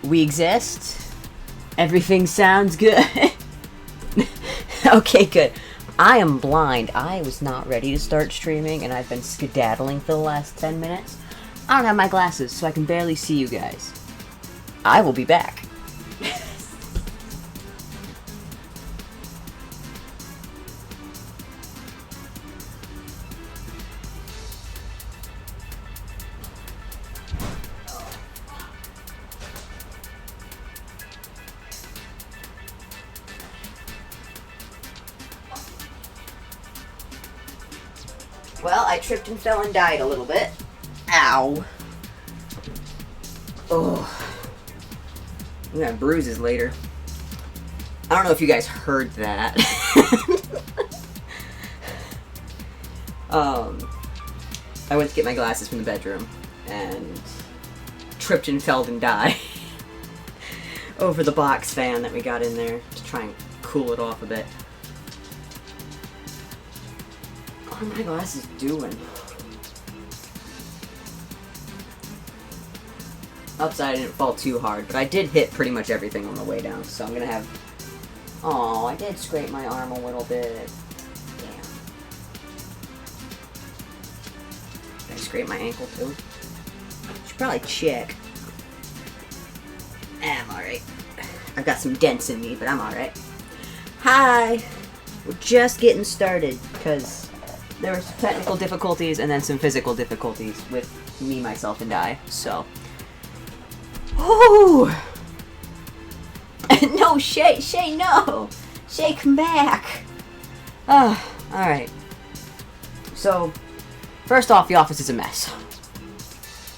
We exist. Everything sounds good. Okay, good. I am blind. I was not ready to start streaming, and I've been skedaddling for the last 10 minutes. I don't have my glasses, so I can barely see you guys. I will be back. Well, I tripped and fell and died a little bit. Ow. Oh. I'm gonna have bruises later. I don't know if you guys heard that. I went to get my glasses from the bedroom and tripped and fell and died over the box fan that we got in there to try and cool it off a bit. What are my glasses doing? Upside, I didn't fall too hard, but I did hit pretty much everything on the way down, so I'm gonna have... Oh, I did scrape my arm a little bit. Damn. Did I scrape my ankle too? Should probably check. I'm alright. I've got some dents in me, but I'm alright. Hi! We're just getting started, because there were some technical difficulties and then some physical difficulties with me, myself, and I, so... Oh! No, Shay, no! Shay, come back! Alright. So, first off, the office is a mess.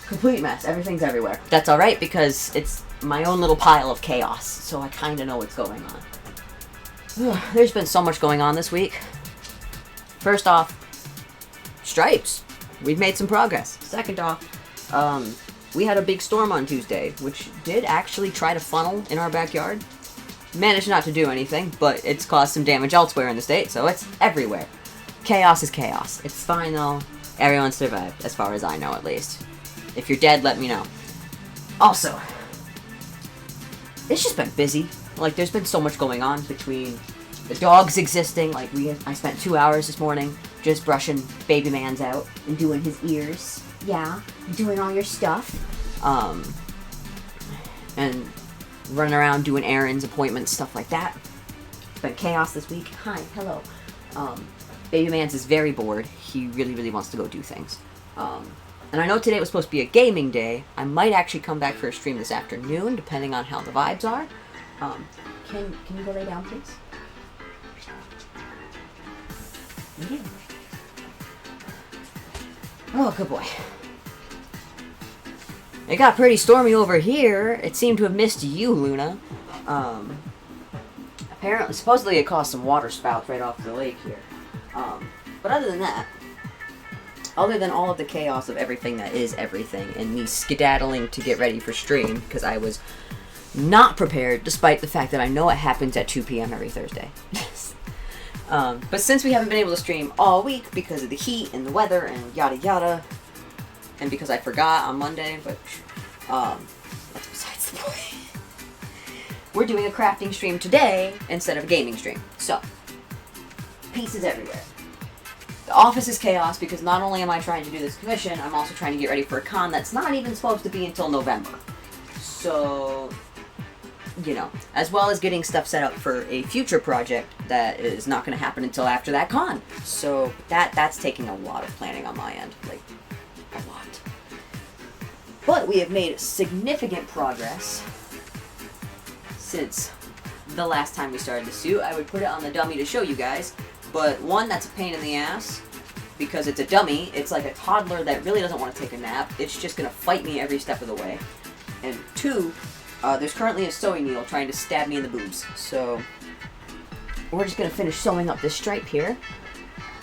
Complete mess. Everything's everywhere. That's alright, because it's my own little pile of chaos, so I kinda know what's going on. There's been so much going on this week. First off, stripes. We've made some progress. Second off, we had a big storm on Tuesday, which did actually try to funnel in our backyard. Managed not to do anything, but it's caused some damage elsewhere in the state, so it's everywhere. Chaos is chaos. It's fine, though. Everyone survived, as far as I know, at least. If you're dead, let me know. Also, it's just been busy. Like, there's been so much going on between the dogs existing. Like, I spent 2 hours this morning just brushing Baby Man's out and doing his ears. Yeah, doing all your stuff. And running around doing errands, appointments, stuff like that. It's been chaos this week. Hi, hello. Baby Man's is very bored. He really, really wants to go do things. And I know today was supposed to be a gaming day. I might actually come back for a stream this afternoon, depending on how the vibes are. Can you go lay down, please? Yeah. Oh, good boy. It got pretty stormy over here. It seemed to have missed you, Luna. Apparently, supposedly it caused some water spouts right off the lake here. But other than that, other than all of the chaos of everything that is everything, and me skedaddling to get ready for stream, because I was not prepared, despite the fact that I know it happens at 2 p.m. every Thursday. But since we haven't been able to stream all week because of the heat and the weather and yada yada, and because I forgot on Monday, but that's besides the point. We're doing a crafting stream today instead of a gaming stream. So, pieces everywhere. The office is chaos because not only am I trying to do this commission, I'm also trying to get ready for a con that's not even supposed to be until November. So, you know, as well as getting stuff set up for a future project that is not going to happen until after that con. So that's taking a lot of planning on my end, like a lot. But we have made significant progress since the last time we started the suit. I would put it on the dummy to show you guys, but one, that's a pain in the ass because it's a dummy. It's like a toddler that really doesn't want to take a nap. It's just going to fight me every step of the way. And two, there's currently a sewing needle trying to stab me in the boobs. So we're just going to finish sewing up this stripe here.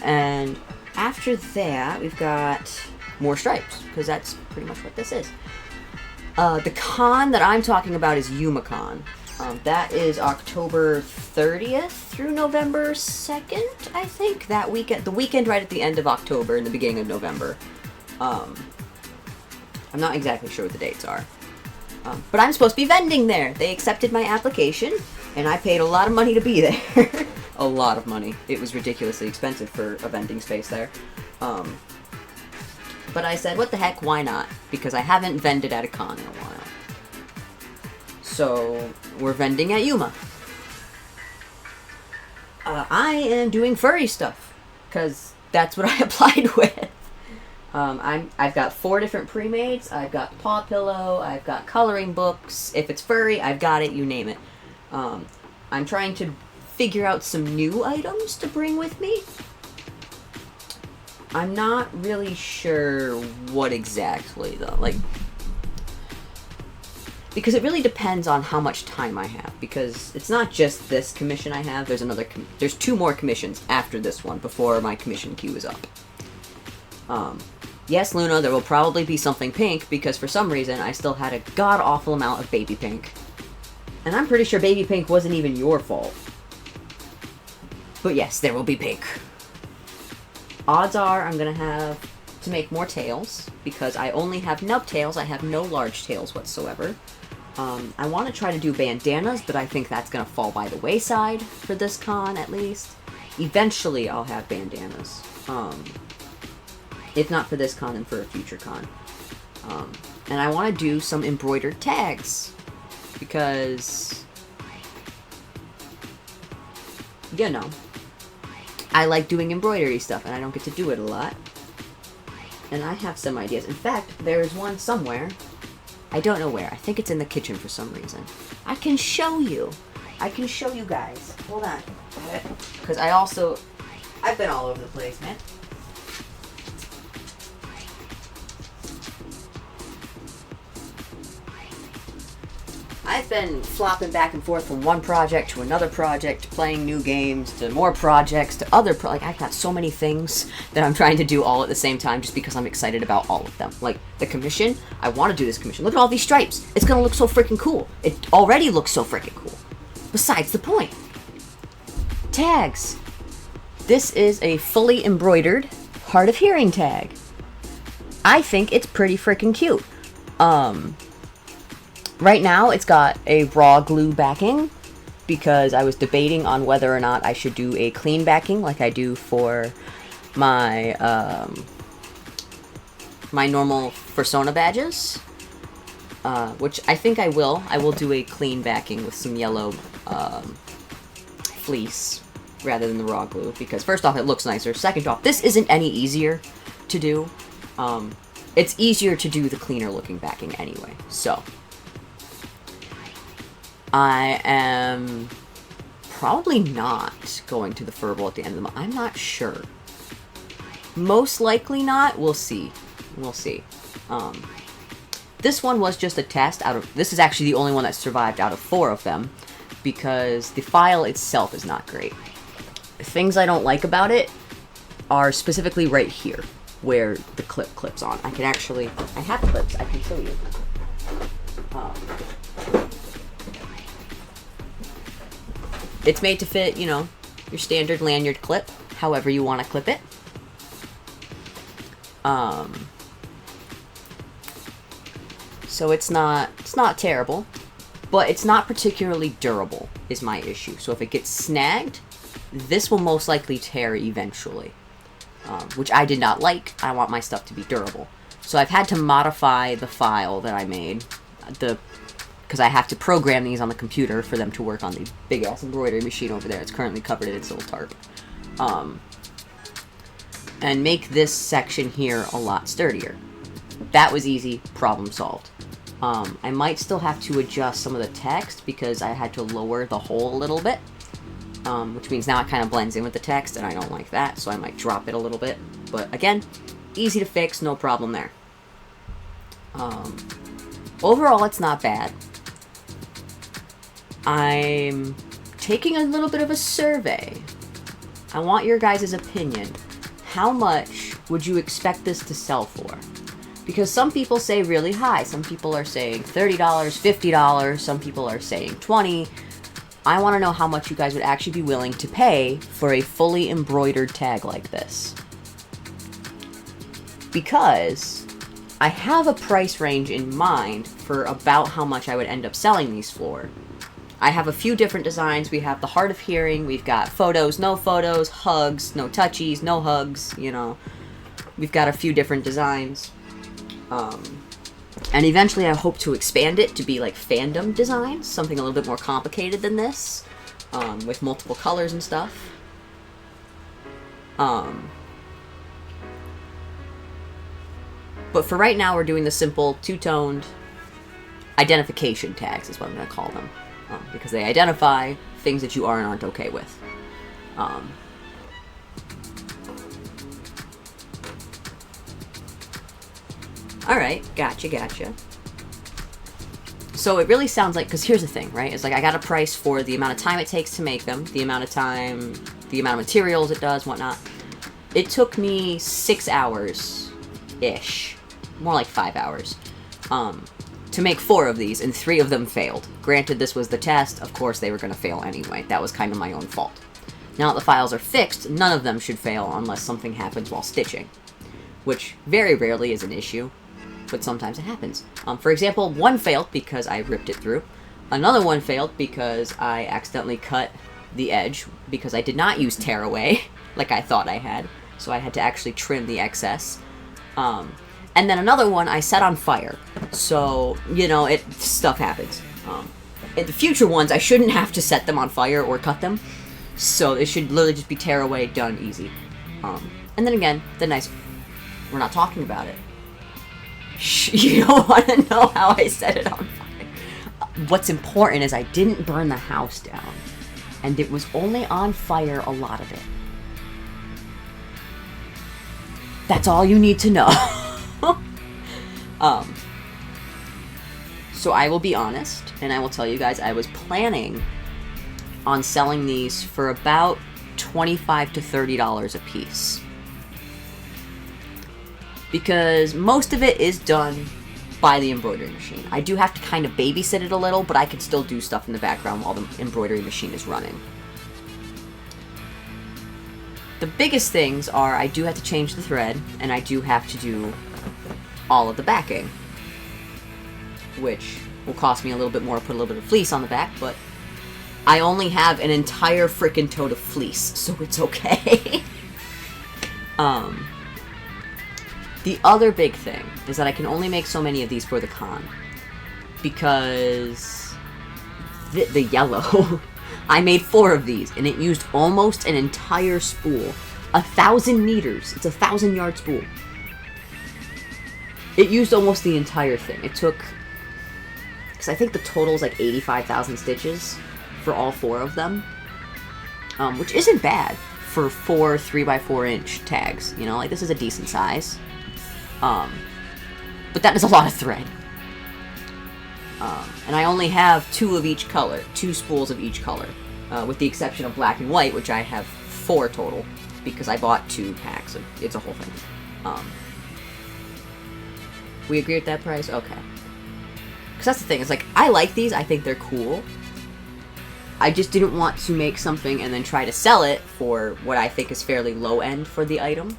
And after that, we've got more stripes, because that's pretty much what this is. The con that I'm talking about is YumaCon. That is October 30th through November 2nd, I think. That weekend, the weekend right at the end of October and the beginning of November. I'm not exactly sure what the dates are. But I'm supposed to be vending there. They accepted my application, and I paid a lot of money to be there. A lot of money. It was ridiculously expensive for a vending space there. But I said, what the heck, why not? Because I haven't vended at a con in a while. So, we're vending at Yuma. I am doing furry stuff, because that's what I applied with. I've got 4 different pre-mades. I've got paw pillow, I've got coloring books. If it's furry, I've got it, you name it. I'm trying to figure out some new items to bring with me. I'm not really sure what exactly, though. Like, because it really depends on how much time I have. Because it's not just this commission I have. There's 2 more commissions after this one before my commission queue is up. Yes, Luna, there will probably be something pink because for some reason I still had a god-awful amount of baby pink. And I'm pretty sure baby pink wasn't even your fault. But yes, there will be pink. Odds are I'm going to have to make more tails because I only have nub tails. I have no large tails whatsoever. I want to try to do bandanas, but I think that's going to fall by the wayside for this con at least. Eventually I'll have bandanas. If not for this con, then for a future con. And I want to do some embroidered tags. Because, you know, I like doing embroidery stuff, and I don't get to do it a lot. And I have some ideas. In fact, there's one somewhere. I don't know where. I think it's in the kitchen for some reason. I can show you. I can show you guys. Hold on. Because I've been all over the place, man. I've been flopping back and forth from one project to another project, playing new games, to more projects, to other like, I've got so many things that I'm trying to do all at the same time just because I'm excited about all of them. Like, the commission, I want to do this commission. Look at all these stripes. It's going to look so freaking cool. It already looks so freaking cool. Besides the point. Tags. This is a fully embroidered hard of hearing tag. I think it's pretty freaking cute. Right now, it's got a raw glue backing because I was debating on whether or not I should do a clean backing like I do for my my normal Persona badges, which I think I will. I will do a clean backing with some yellow fleece rather than the raw glue because first off, it looks nicer. Second off, this isn't any easier to do. It's easier to do the cleaner looking backing anyway, so I am probably not going to the Furball at the end of the month. I'm not sure. Most likely not. We'll see. We'll see. This one was just a test this is actually the only one that survived out of 4 of them because the file itself is not great. Things I don't like about it are specifically right here where the clip clips on. I have clips. I can show you. It's made to fit, you know, your standard lanyard clip, however you want to clip it. So it's not terrible, but it's not particularly durable, is my issue. So if it gets snagged, this will most likely tear eventually, which I did not like. I want my stuff to be durable. So I've had to modify the file that I made, because I have to program these on the computer for them to work on the big-ass embroidery machine over there. It's currently covered in its little tarp. And make this section here a lot sturdier. That was easy. Problem solved. I might still have to adjust some of the text because I had to lower the hole a little bit. Which means now it kind of blends in with the text, and I don't like that, so I might drop it a little bit. But again, easy to fix, no problem there. Overall, it's not bad. I'm taking a little bit of a survey. I want your guys' opinion. How much would you expect this to sell for? Because some people say really high. Some people are saying $30, $50. Some people are saying $20. I want to know how much you guys would actually be willing to pay for a fully embroidered tag like this. Because I have a price range in mind for about how much I would end up selling these for. I have a few different designs. We have the hard of hearing, we've got photos, no photos, hugs, no touchies, no hugs, you know. We've got a few different designs. And eventually I hope to expand it to be like fandom designs, something a little bit more complicated than this, with multiple colors and stuff. But for right now, we're doing the simple two-toned identification tags is what I'm going to call them. Because they identify things that you are and aren't okay with. Alright, gotcha. So it really sounds like, because here's the thing, right? It's like I got a price for the amount of time it takes to make them, the amount of time, the amount of materials it does, whatnot. It took me 6 hours-ish, more like 5 hours, to make 4 of these, and 3 of them failed. Granted, this was the test. Of course, they were going to fail anyway. That was kind of my own fault. Now that the files are fixed, none of them should fail unless something happens while stitching, which very rarely is an issue, but sometimes it happens. For example, one failed because I ripped it through. Another one failed because I accidentally cut the edge because I did not use tearaway like I thought I had, so I had to actually trim the excess. And then another one I set on fire. So, you know, stuff happens. In the future ones, I shouldn't have to set them on fire or cut them. So it should literally just be tear away, done, easy. And then again, we're not talking about it. You don't want to know how I set it on fire. What's important is I didn't burn the house down. And it was only on fire a lot of it. That's all you need to know. So I will be honest, and I will tell you guys, I was planning on selling these for about $25 to $30 a piece. Because most of it is done by the embroidery machine. I do have to kind of babysit it a little, but I can still do stuff in the background while the embroidery machine is running. The biggest things are I do have to change the thread, and I do have to do all of the backing, which will cost me a little bit more to put a little bit of fleece on the back, but I only have an entire frickin' tote of fleece, so it's okay. The other big thing is that I can only make so many of these for the con, because the yellow, I made 4 of these, and it used almost an entire spool. 1,000 meters. It's a 1,000-yard spool. It used almost the entire thing. It took, because I think the total is like 85,000 stitches for all 4 of them, which isn't bad for 4 3x4-inch tags. You know, like, this is a decent size. But that is a lot of thread. And I only have 2 of each color, 2 spools of each color, with the exception of black and white, which I have 4 total, because I bought 2 packs. It's a whole thing. We agree with that price? Okay. Because that's the thing, it's like, I like these, I think they're cool. I just didn't want to make something and then try to sell it for what I think is fairly low end for the item.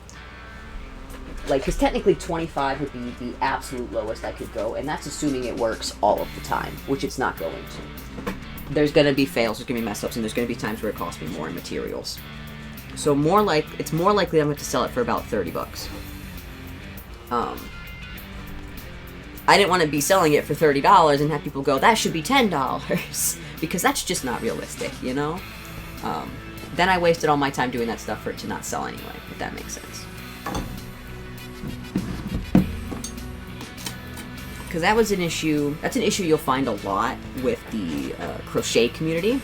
Like, because technically 25 would be the absolute lowest I could go, and that's assuming it works all of the time, which it's not going to. There's going to be fails, there's going to be mess-ups, and there's going to be times where it costs me more in materials. So it's more likely I'm going to sell it for about 30 bucks. I didn't want to be selling it for $30 and have people go, that should be $10, because that's just not realistic, you know? Then I wasted all my time doing that stuff for it to not sell anyway, if that makes sense. Because that was an issue, that's an issue you'll find a lot with the crochet community,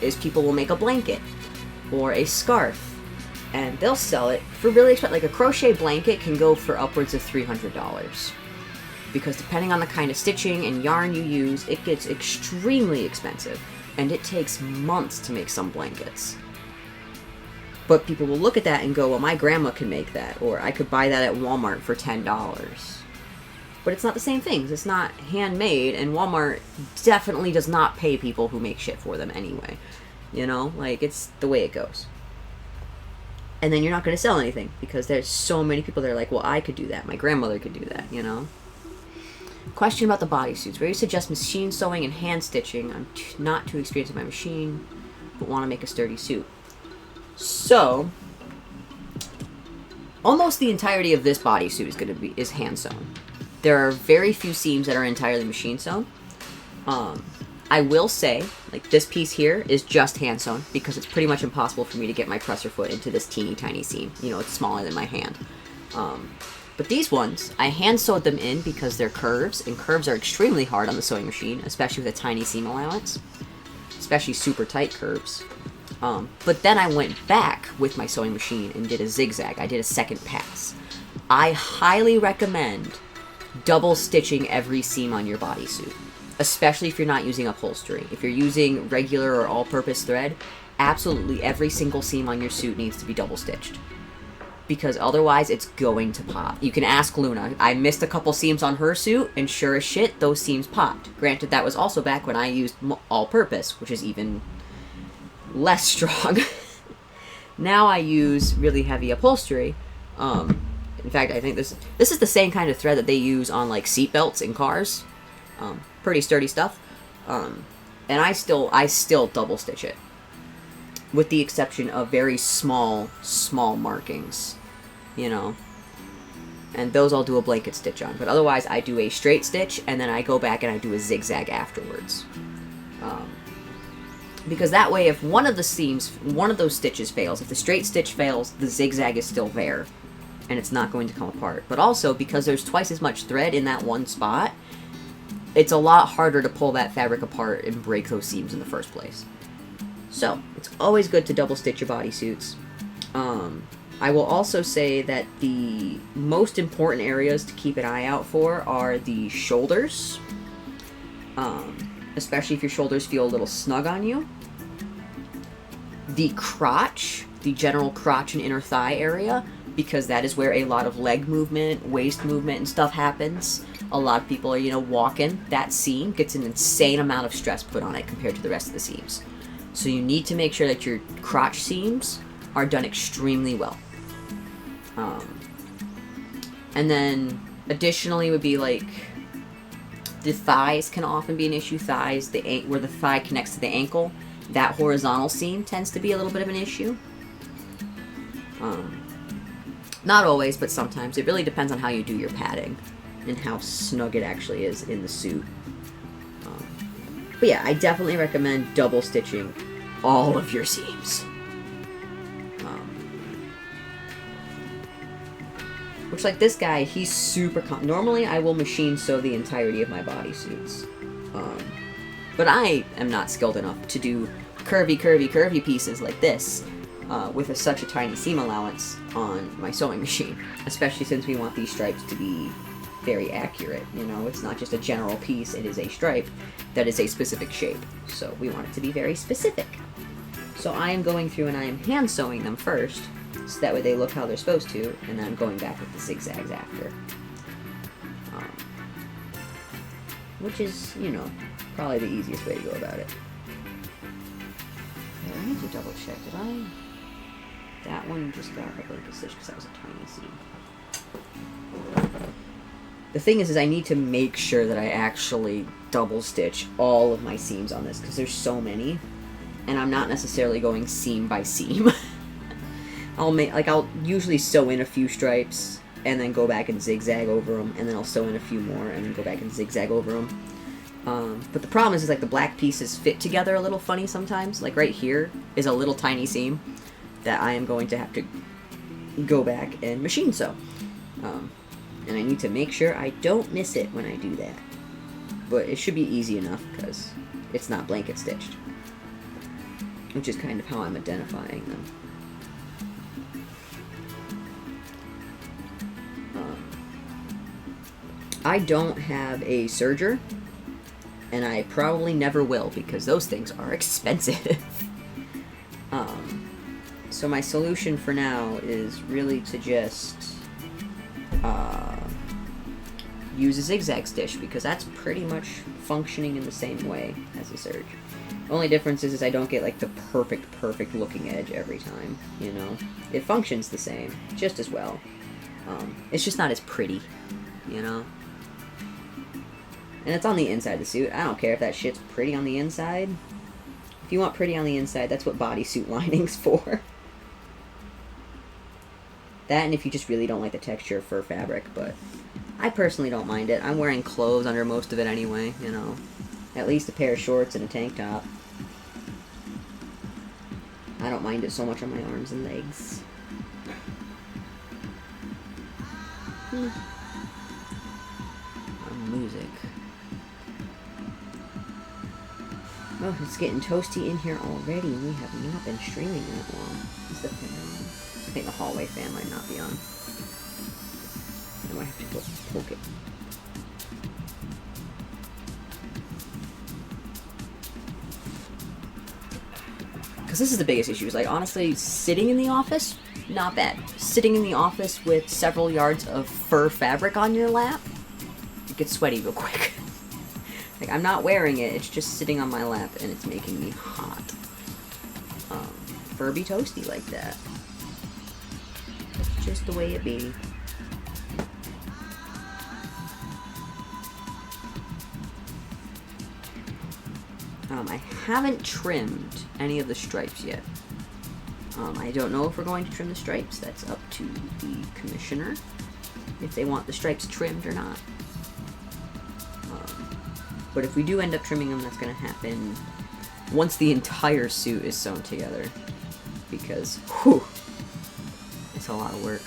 is people will make a blanket or a scarf, and they'll sell it for really expensive. Like, a crochet blanket can go for upwards of $300. Because depending on the kind of stitching and yarn you use, it gets extremely expensive, and it takes months to make some blankets. But people will look at that and go, well, my grandma can make that, or I could buy that at Walmart for $10. But it's not the same things. It's not handmade, and Walmart definitely does not pay people who make shit for them anyway. You know? Like, it's the way it goes. And then you're not going to sell anything because there's so many people that are like, well, I could do that. My grandmother could do that, you know? Question about the bodysuits. Where you suggest machine sewing and hand stitching. I'm not too experienced with my machine, but want to make a sturdy suit. So, almost the entirety of this bodysuit is hand sewn. There are very few seams that are entirely machine sewn. I will say, like, this piece here is just hand sewn because it's pretty much impossible for me to get my presser foot into this teeny tiny seam. You know, it's smaller than my hand. But these ones, I hand sewed them in because they're curves, and curves are extremely hard on the sewing machine, especially with a tiny seam allowance, especially super tight curves. But then I went back with my sewing machine and did a zigzag. I did a second pass. I highly recommend double stitching every seam on your bodysuit, especially if you're not using upholstery. If you're using regular or all-purpose thread, absolutely every single seam on your suit needs to be double stitched, because otherwise it's going to pop. You can ask Luna. I missed a couple seams on her suit, and sure as shit, those seams popped. Granted, that was also back when I used all-purpose, which is even less strong. Now I use really heavy upholstery. In fact, I think this is the same kind of thread that they use on, like, seat belts in cars. Pretty sturdy stuff. And I still double stitch it, with the exception of very small markings, you know. And those I'll do a blanket stitch on. But otherwise, I do a straight stitch, and then I go back and I do a zigzag afterwards. Because that way, if one of the seams, one of those stitches fails, if the straight stitch fails, the zigzag is still there, and it's not going to come apart. But also, because there's twice as much thread in that one spot, it's a lot harder to pull that fabric apart and break those seams in the first place. So, it's always good to double stitch your bodysuits. I will also say that the most important areas to keep an eye out for are the shoulders, especially if your shoulders feel a little snug on you. The crotch, the general crotch and inner thigh area, because that is where a lot of leg movement, waist movement, and stuff happens. A lot of people are, you know, walking. That seam gets an insane amount of stress put on it compared to the rest of the seams. So you need to make sure that your crotch seams are done extremely well. And then additionally would be, like, the thighs can often be an issue. Thighs, where the thigh connects to the ankle, that horizontal seam tends to be a little bit of an issue. Not always, but sometimes. It really depends on how you do your padding and how snug it actually is in the suit. But yeah, I definitely recommend double stitching all of your seams. Which, like, this guy, he's super... Normally, I will machine sew the entirety of my bodysuits. But I am not skilled enough to do curvy pieces like this with such a tiny seam allowance on my sewing machine. Especially since we want these stripes to be very accurate, you know? It's not just a general piece, it is a stripe that is a specific shape. So we want it to be very specific. So I am going through and I am hand sewing them first, so that way they look how they're supposed to, and then I'm going back with the zigzags after. Which is, you know, probably the easiest way to go about it. Okay, I need to double check. Did I? That one just got a blanket stitch because that was a tiny seam. The thing is I need to make sure that I actually double stitch all of my seams on this, because there's so many, and I'm not necessarily going seam by seam. I'll usually sew in a few stripes, and then go back and zigzag over them, and then I'll sew in a few more, and then go back and zigzag over them. But the problem is like the black pieces fit together a little funny sometimes. Like right here is a little tiny seam that I am going to have to go back and machine sew. And I need to make sure I don't miss it when I do that. But it should be easy enough because it's not blanket stitched. Which is kind of how I'm identifying them. I don't have a serger, and I probably never will because those things are expensive. So my solution for now is really to just use a zigzag stitch, because that's pretty much functioning in the same way as a serge. Only difference is I don't get like the perfect looking edge every time, you know? It functions the same, just as well. It's just not as pretty, you know? And it's on the inside of the suit. I don't care if that shit's pretty on the inside. If you want pretty on the inside, that's what bodysuit lining's for. That, and if you just really don't like the texture of fur fabric, but I personally don't mind it. I'm wearing clothes under most of it anyway, you know. At least a pair of shorts and a tank top. I don't mind it so much on my arms and legs. Music. Oh, it's getting toasty in here already. We have not been streaming that long. Is the fan on? I think the hallway fan might not be on. I might have to go poke it. Because this is the biggest issue. Is like, honestly, sitting in the office, not bad. Sitting in the office with several yards of fur fabric on your lap, it gets sweaty real quick. Like, I'm not wearing it, it's just sitting on my lap, and it's making me hot. Fur be toasty like that. That's just the way it be. I haven't trimmed any of the stripes yet. I don't know if we're going to trim the stripes. That's up to the commissioner, if they want the stripes trimmed or not. But if we do end up trimming them, that's going to happen once the entire suit is sewn together. Because, whew, it's a lot of work.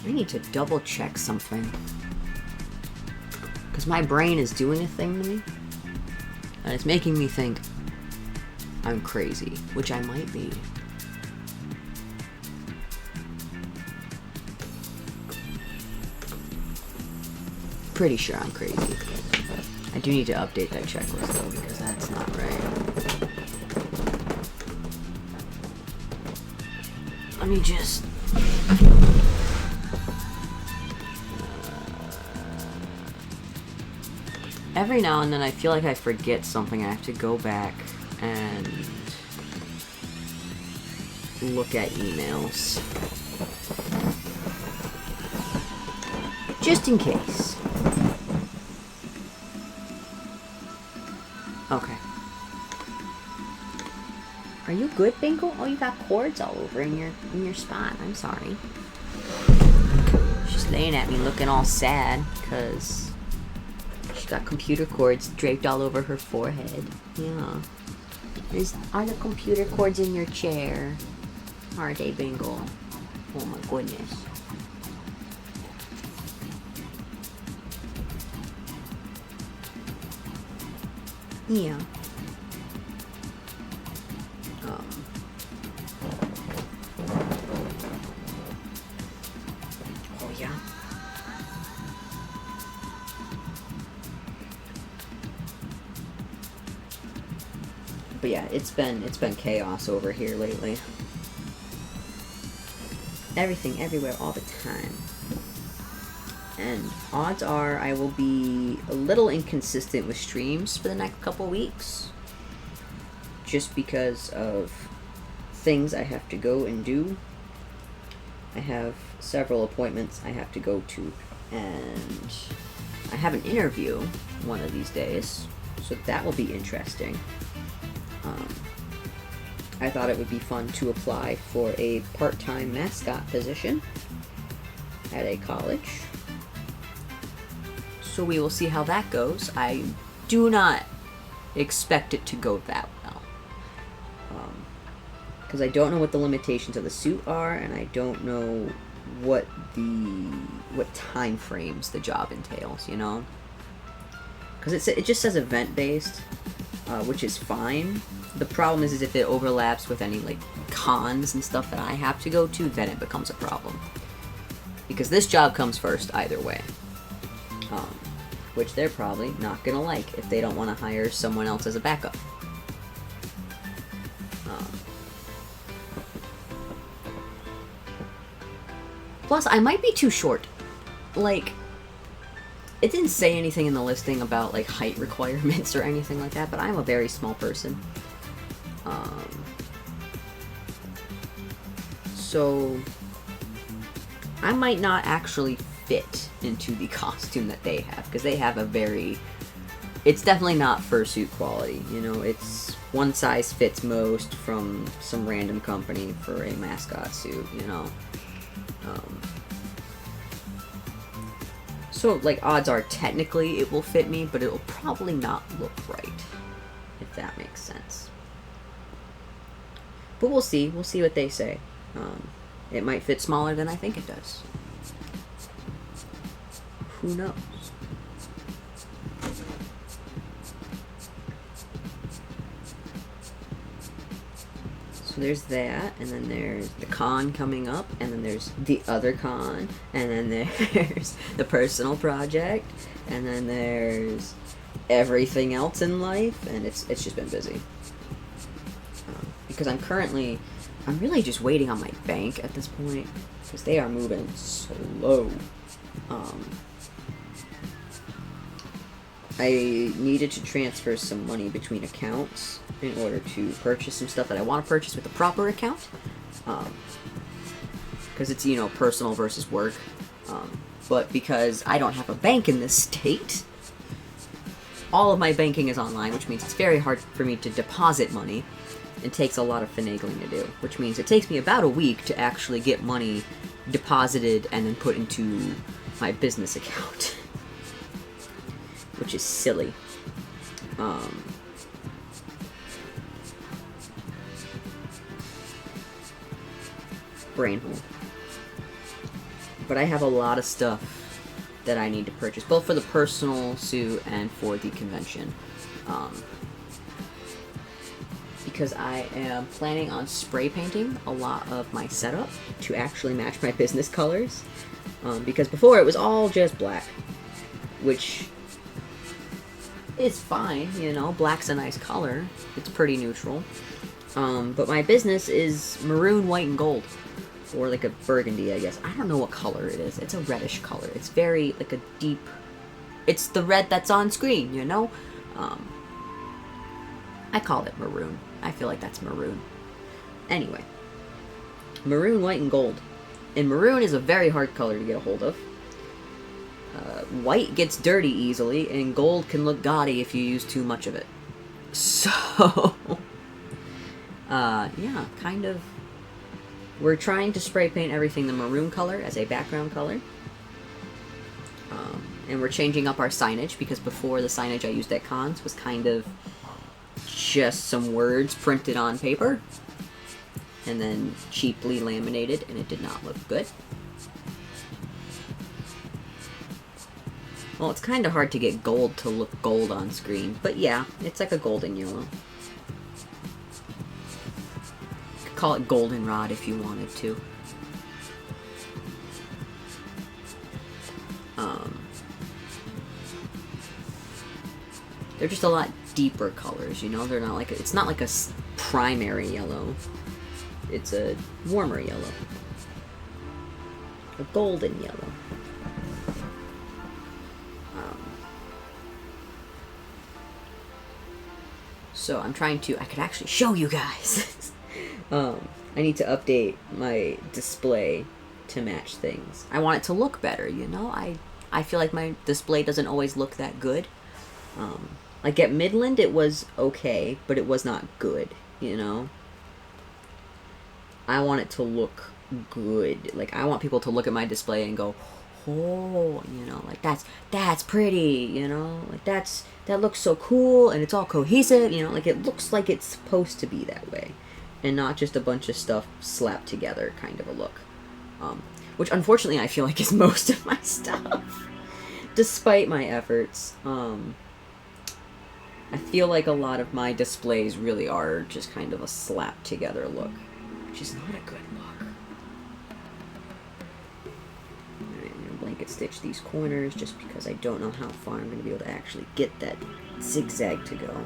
I need to double check something. Because my brain is doing a thing to me. And it's making me think I'm crazy. Which I might be. Pretty sure I'm crazy. I do need to update that checklist though, because that's not right. Let me just... Every now and then I feel like I forget something. I have to go back and look at emails. Just in case. Okay. Are you good, Bingle? Oh, you got cords all over in your spot. I'm sorry. She's laying at me looking all sad because she's got computer cords draped all over her forehead. Yeah. Are the computer cords in your chair? Are they, Bingle? Oh my goodness. Yeah. Oh yeah. But yeah, it's been chaos over here lately. Everything, everywhere, all the time. And odds are I will be a little inconsistent with streams for the next couple weeks. Just because of things I have to go and do. I have several appointments I have to go to. And I have an interview one of these days. So that will be interesting. I thought it would be fun to apply for a part-time mascot position at a college. So we will see how that goes. I do not expect it to go that well. Because I don't know what the limitations of the suit are, and I don't know what time frames the job entails, you know? Because it just says event-based, which is fine. The problem is if it overlaps with any, like, cons and stuff that I have to go to, then it becomes a problem. Because this job comes first either way. which they're probably not gonna like if they don't want to hire someone else as a backup. Plus, I might be too short. Like, it didn't say anything in the listing about, like, height requirements or anything like that, but I'm a very small person. So, I might not actually fit into the costume that they have, because they have a very... It's definitely not fursuit quality, you know, it's one size fits most from some random company for a mascot suit, you know. So, like, odds are technically it will fit me, but it'll probably not look right, if that makes sense. But we'll see. We'll see what they say. It might fit smaller than I think it does. Who knows? So there's that, and then there's the con coming up, and then there's the other con, and then there's the personal project, and then there's everything else in life, and it's just been busy. Because I'm really just waiting on my bank at this point, because they are moving slow. I needed to transfer some money between accounts in order to purchase some stuff that I want to purchase with the proper account. Because it's, you know, personal versus work. But because I don't have a bank in this state, all of my banking is online, which means it's very hard for me to deposit money. It takes a lot of finagling to do, which means it takes me about a week to actually get money deposited and then put into my business account. Which is silly. Brain hole. But I have a lot of stuff that I need to purchase, both for the personal suit and for the convention. Because I am planning on spray painting a lot of my setup to actually match my business colors. Because before it was all just black, which is fine, you know, black's a nice color. It's pretty neutral. But my business is maroon, white, and gold. Or like a burgundy, I guess. I don't know what color it is. It's a reddish color. It's very, like a deep... It's the red that's on screen, you know? I call it maroon. I feel like that's maroon. Anyway. Maroon, white, and gold. And maroon is a very hard color to get a hold of. White gets dirty easily, and gold can look gaudy if you use too much of it. So... yeah, kind of... We're trying to spray paint everything the maroon color as a background color. And we're changing up our signage, because before the signage I used at cons was kind of just some words printed on paper and then cheaply laminated, and it did not look good. Well, it's kind of hard to get gold to look gold on screen, but yeah, it's like a golden yellow. Call it goldenrod if you wanted to. They're just a lot deeper colors, you know? They're not like it's not like a primary yellow. It's a warmer yellow. A golden yellow. So I'm trying to... I could actually show you guys. I need to update my display to match things. I want it to look better, you know? I feel like my display doesn't always look that good. Like at Midland, it was okay, but it was not good, you know? I want it to look good. Like, I want people to look at my display and go, oh, you know, like, that's pretty, you know? Like, that looks so cool, and it's all cohesive, you know? Like, it looks like it's supposed to be that way. And not just a bunch of stuff slapped together kind of a look. Which, unfortunately, I feel like is most of my stuff. Despite my efforts. I feel like a lot of my displays really are just kind of a slapped together look. Which is not a good look. Alright, I'm gonna blanket stitch these corners just because I don't know how far I'm going to be able to actually get that zigzag to go.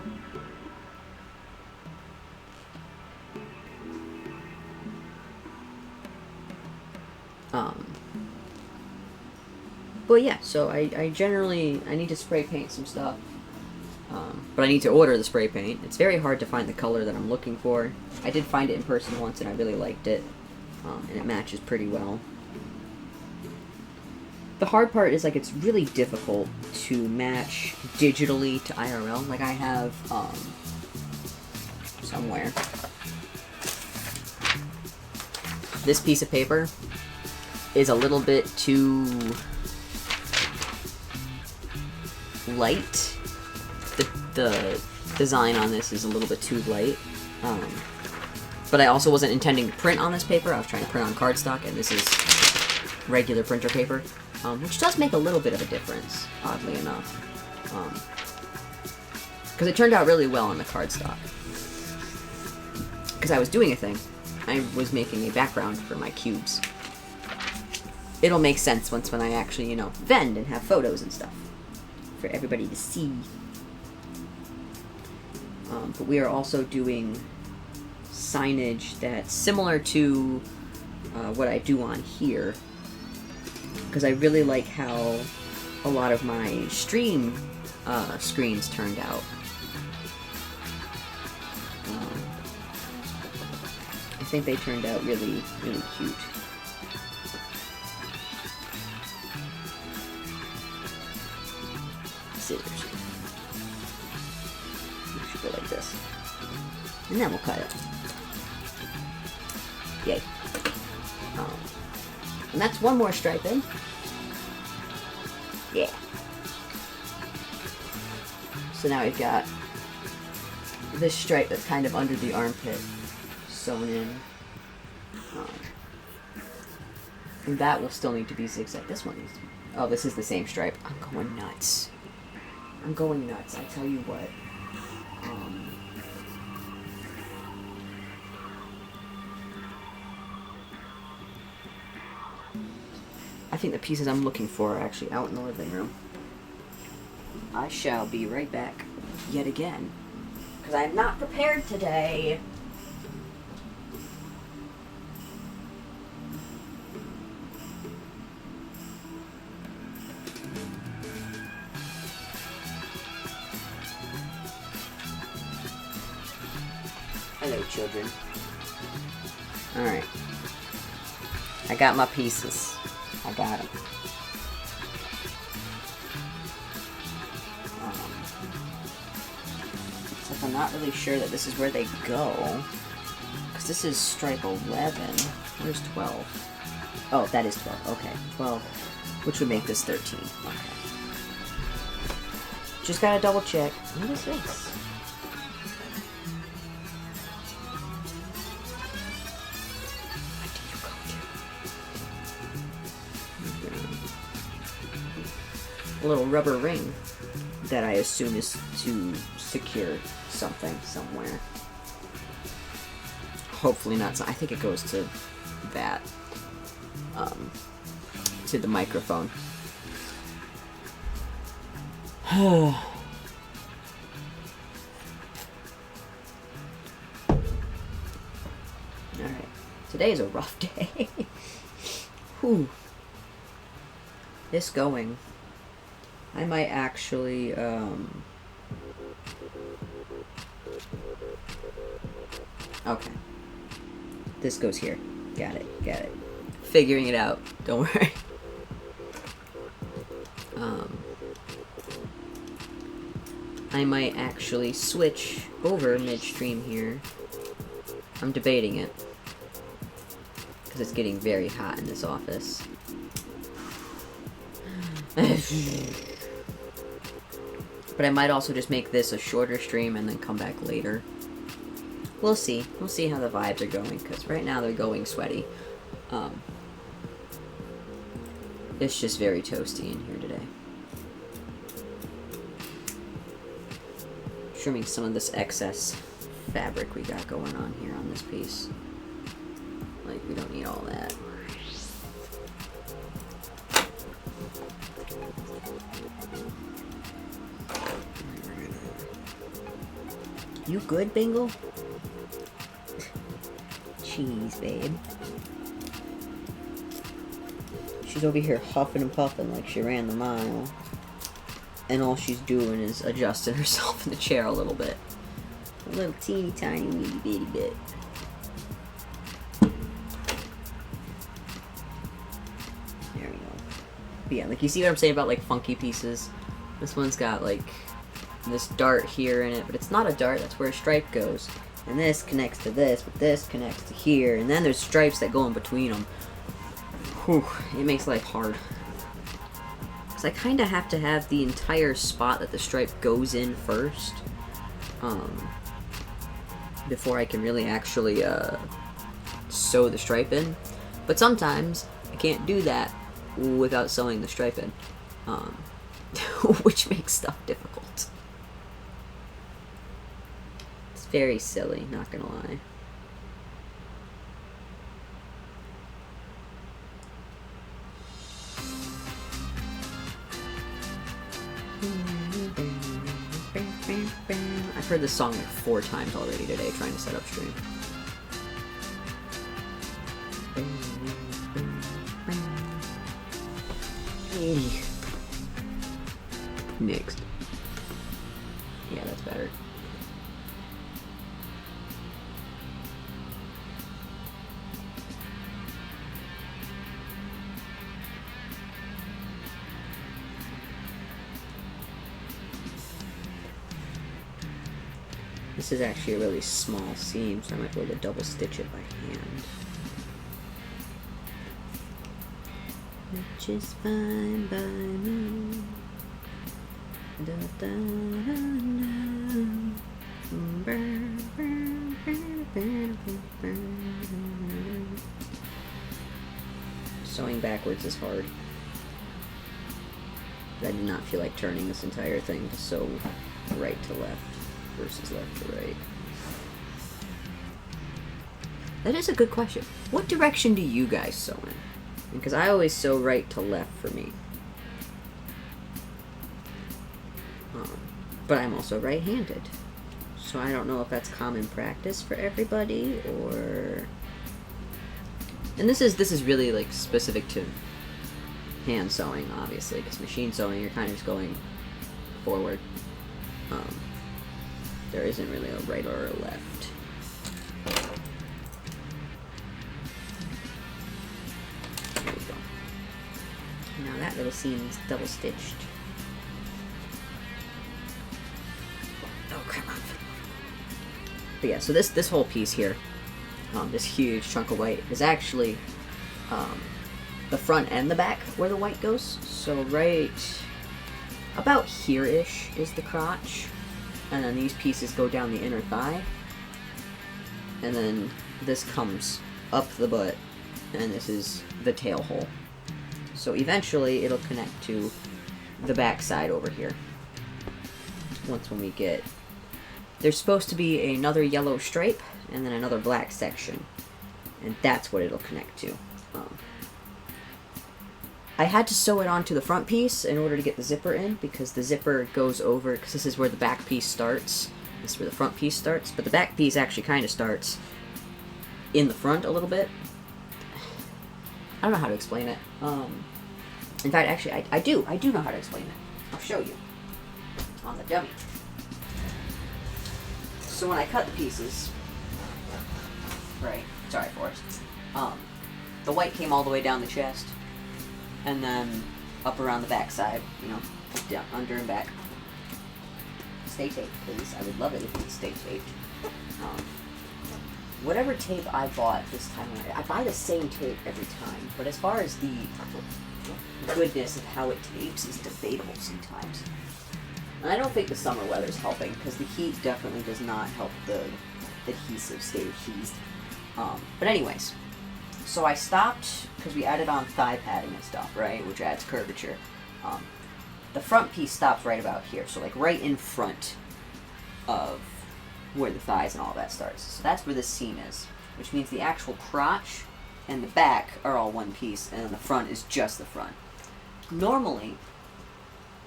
But yeah, so I generally, I need to spray paint some stuff. But I need to order the spray paint. It's very hard to find the color that I'm looking for. I did find it in person once and I really liked it. And it matches pretty well. The hard part is, like, it's really difficult to match digitally to IRL. Like, I have, somewhere, this piece of paper is a little bit too light. The design on this is a little bit too light. But I also wasn't intending to print on this paper. I was trying to print on cardstock, and this is regular printer paper, which does make a little bit of a difference, oddly enough. Because it turned out really well on the cardstock. Because I was doing a thing. I was making a background for my cubes. It'll make sense when I actually, you know, vend and have photos and stuff for everybody to see. But we are also doing signage that's similar to what I do on here, because I really like how a lot of my stream screens turned out. I think they turned out really, really cute. Scissors. We should go like this. And then we'll cut it. Yay. And that's one more stripe in. Yeah. So now we've got this stripe that's kind of under the armpit sewn in. And that will still need to be zigzag. This one needs to be... Oh, this is the same stripe. I'm going nuts. I'm going nuts, I tell you what. I think the pieces I'm looking for are actually out in the living room. I shall be right back yet again, because I'm not prepared today. Hello, children. Alright. I got my pieces. I got them. Except I'm not really sure that this is where they go. Because this is stripe 11. Where's 12? Oh, that is 12. Okay, 12. Which would make this 13. Okay. Just gotta double check. What is this? A little rubber ring that I assume is to secure something somewhere. Hopefully not. I think it goes to that, to the microphone. Alright. Today is a rough day. Whew. This going. I might actually, okay. This goes here. Got it, got it. Figuring it out. Don't worry. I might actually switch over midstream here. I'm debating it, because it's getting very hot in this office. But I might also just make this a shorter stream and then come back later. We'll see. We'll see how the vibes are going, because right now they're going sweaty. It's just very toasty in here today. Trimming some of this excess fabric we got going on here on this piece. Like, we don't need all that. You good, Bingle? Jeez, babe. She's over here huffing and puffing like she ran the mile. And all she's doing is adjusting herself in the chair a little bit. A little teeny tiny wee bitty bit. There we go. But yeah, like you see what I'm saying about like funky pieces? This one's got like this dart here in it, but it's not a dart, that's where a stripe goes. And this connects to this, but this connects to here, and then there's stripes that go in between them. Whew, it makes life hard. Because I kind of have to have the entire spot that the stripe goes in first, before I can really actually sew the stripe in. But sometimes I can't do that without sewing the stripe in, which makes stuff difficult. It's very silly, not gonna lie. I've heard this song like 4 times already today trying to set up stream. Next. Yeah, that's better. This is actually a really small seam, so I might be able to double stitch it by hand. Which is fine by me. Da, da, da, da. Sewing backwards is hard. I do not feel like turning this entire thing to sew right to left versus left to right. That is a good question. What direction do you guys sew in? Because I always sew right to left for me. But I'm also right-handed. So I don't know if that's common practice for everybody, or... And this is really like specific to hand sewing, obviously, because machine sewing you're kind of just going forward. There isn't really a right or a left. There we go. Now that little seam is double stitched. Oh, come on. But yeah, so this whole piece here, this huge chunk of white, is actually the front and the back where the white goes. So right about here-ish is the crotch. And then these pieces go down the inner thigh. And then this comes up the butt. And this is the tail hole. So eventually it'll connect to the back side over here. Once when we get... There's supposed to be another yellow stripe and then another black section. And that's what it'll connect to. I had to sew it onto the front piece in order to get the zipper in, because the zipper goes over, because this is where the back piece starts. This is where the front piece starts, but the back piece actually kind of starts in the front a little bit. I don't know how to explain it. In fact, actually, I do know how to explain it. I'll show you on the dummy. So when I cut the pieces, right, sorry, Forrest, the white came all the way down the chest, and then up around the back side, you know, down, under and back. Stay taped, please. I would love it if it would stay taped. Whatever tape I bought this time, I buy the same tape every time, but as far as the goodness of how it tapes is debatable sometimes. And I don't think the summer weather's helping, because the heat definitely does not help the adhesive stay adhesed. But anyways, so I stopped, because we added on thigh padding and stuff, right, which adds curvature. The front piece stops right about here, so like right in front of where the thighs and all that starts. So that's where this seam is, which means the actual crotch and the back are all one piece, and then the front is just the front. Normally,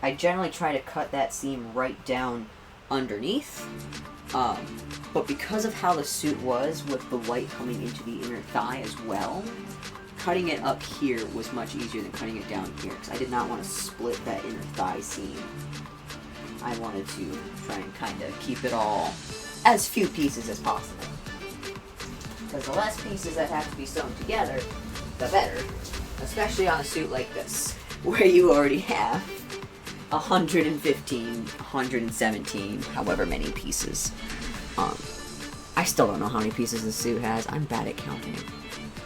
I generally try to cut that seam right down underneath. But because of how the suit was, with the white coming into the inner thigh as well, cutting it up here was much easier than cutting it down here, because I did not want to split that inner thigh seam. I wanted to try and kind of keep it all as few pieces as possible. Because the less pieces that have to be sewn together, the better. Especially on a suit like this, where you already have 115, 117, however many pieces. I still don't know how many pieces the suit has. I'm bad at counting.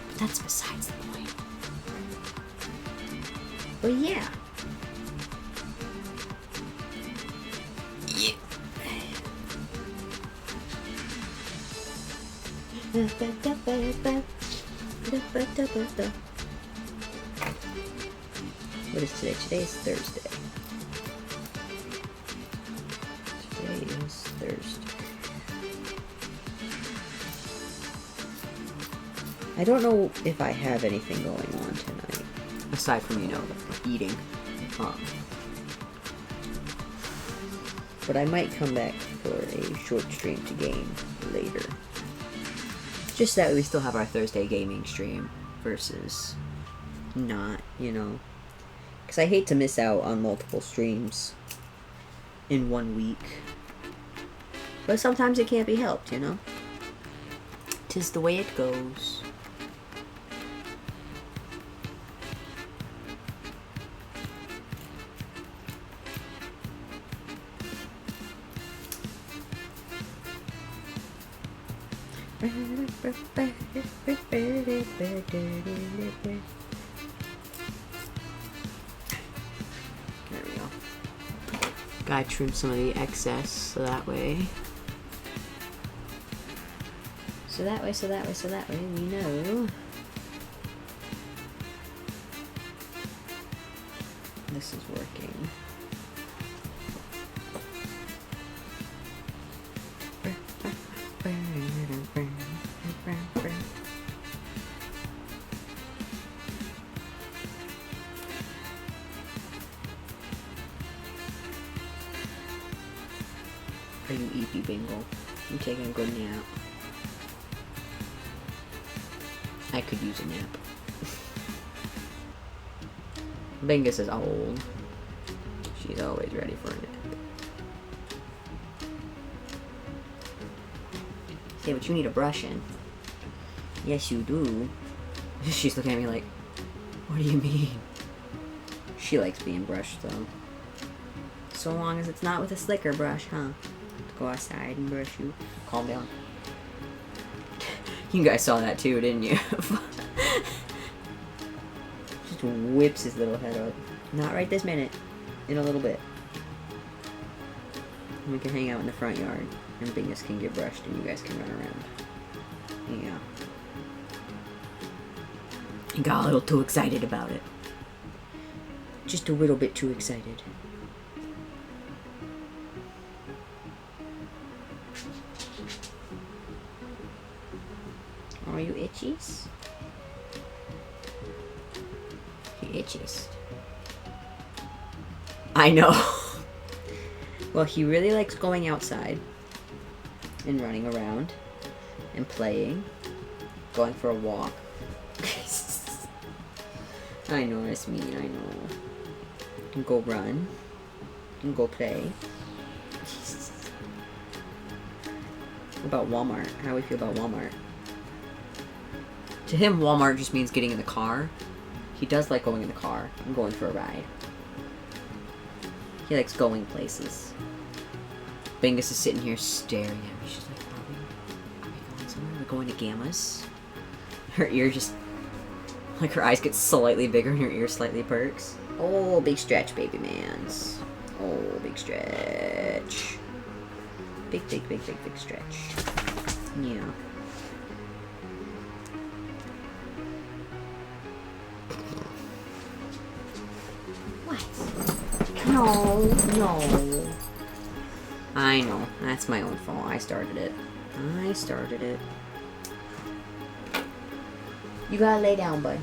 But that's besides the point. But yeah. What is today? Today is Thursday. Today is Thursday. I don't know if I have anything going on tonight. Aside from, you know, eating. But I might come back for a short stream to game later. Just that we still have our Thursday gaming stream versus not, you know. Because I hate to miss out on multiple streams in 1 week. But sometimes it can't be helped, you know. 'Tis the way it goes. There we go. Gotta trim some of the excess so that way. So that way we know this is working. Are you eepy bingle? I'm taking a good nap. I could use a nap. Bingus is old. She's always ready for a nap. Say, but you need a brushing. Yes, you do. She's looking at me like, what do you mean? She likes being brushed, though. So long as it's not with a slicker brush, huh? Go outside and brush you. Calm down. You guys saw that too, didn't you? Just whips his little head up. Not right this minute. In a little bit. We can hang out in the front yard. And Bingus can get brushed and you guys can run around. Yeah. He got a little too excited about it. Just a little bit too excited. Are you itchies? He itches. I know. Well, he really likes going outside and running around and playing, going for a walk. I know, that's me, I know. And go run and go play. What about Walmart? How do we feel about Walmart? To him, Walmart just means getting in the car. He does like going in the car and going for a ride. He likes going places. Bingus is sitting here staring at me. She's like, are we going somewhere? We're going to Gamma's? Her ear just... like her eyes get slightly bigger and her ear slightly perks. Oh, big stretch, baby mans. Oh, big stretch. Big stretch. Yeah. What? No. I know. That's my own fault. I started it. You gotta lay down, bud.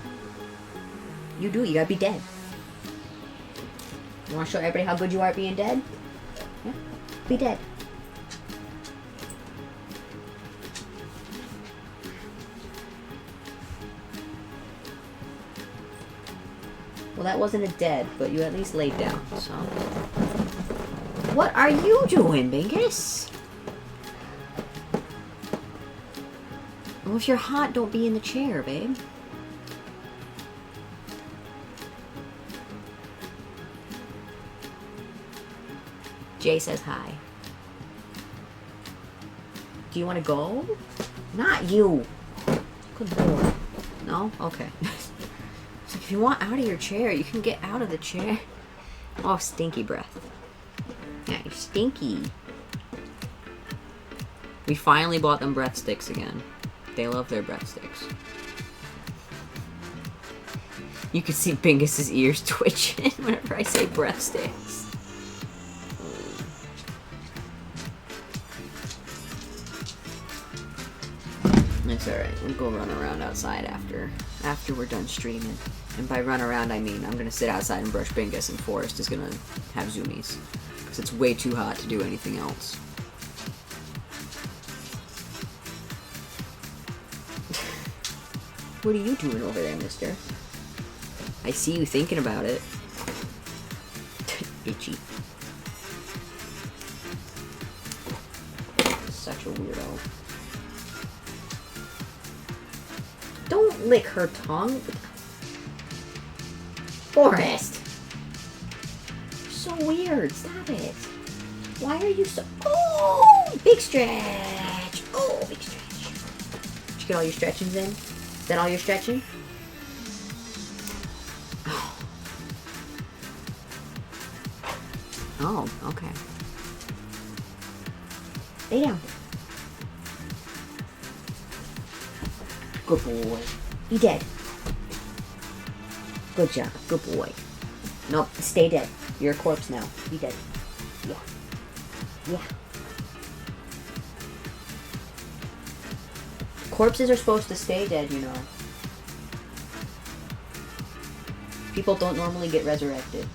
You do. You gotta be dead. You wanna show everybody how good you are at being dead? Yeah? Be dead. Well, that wasn't a dead, but you at least laid down, so... What are you doing, Bingus? Well, if you're hot, don't be in the chair, babe. Jay says hi. Do you want to go? Not you. Good boy. No? Okay. It's like, if you want out of your chair, you can get out of the chair. Oh, stinky breath. Yeah, you're stinky. We finally bought them breath sticks again. They love their breath sticks. You can see Bingus's ears twitching whenever I say breath sticks. It's alright. We'll go run around outside after we're done streaming. And by run around, I mean I'm gonna sit outside and brush Bingus, and Forrest is gonna have zoomies. Because it's way too hot to do anything else. What are you doing over there, mister? I see you thinking about it. Itchy. Such a weirdo. Don't lick her tongue. Forrest! So weird. Stop it. Why are you so... Oh! Big stretch! Oh, big stretch. Did you get all your stretchings in? Is that all your stretching? Oh, okay. Lay down. Good boy. Be dead. Good job. Good boy. Nope, stay dead. You're a corpse now. Be dead. Yeah. Yeah. Corpses are supposed to stay dead, you know. People don't normally get resurrected.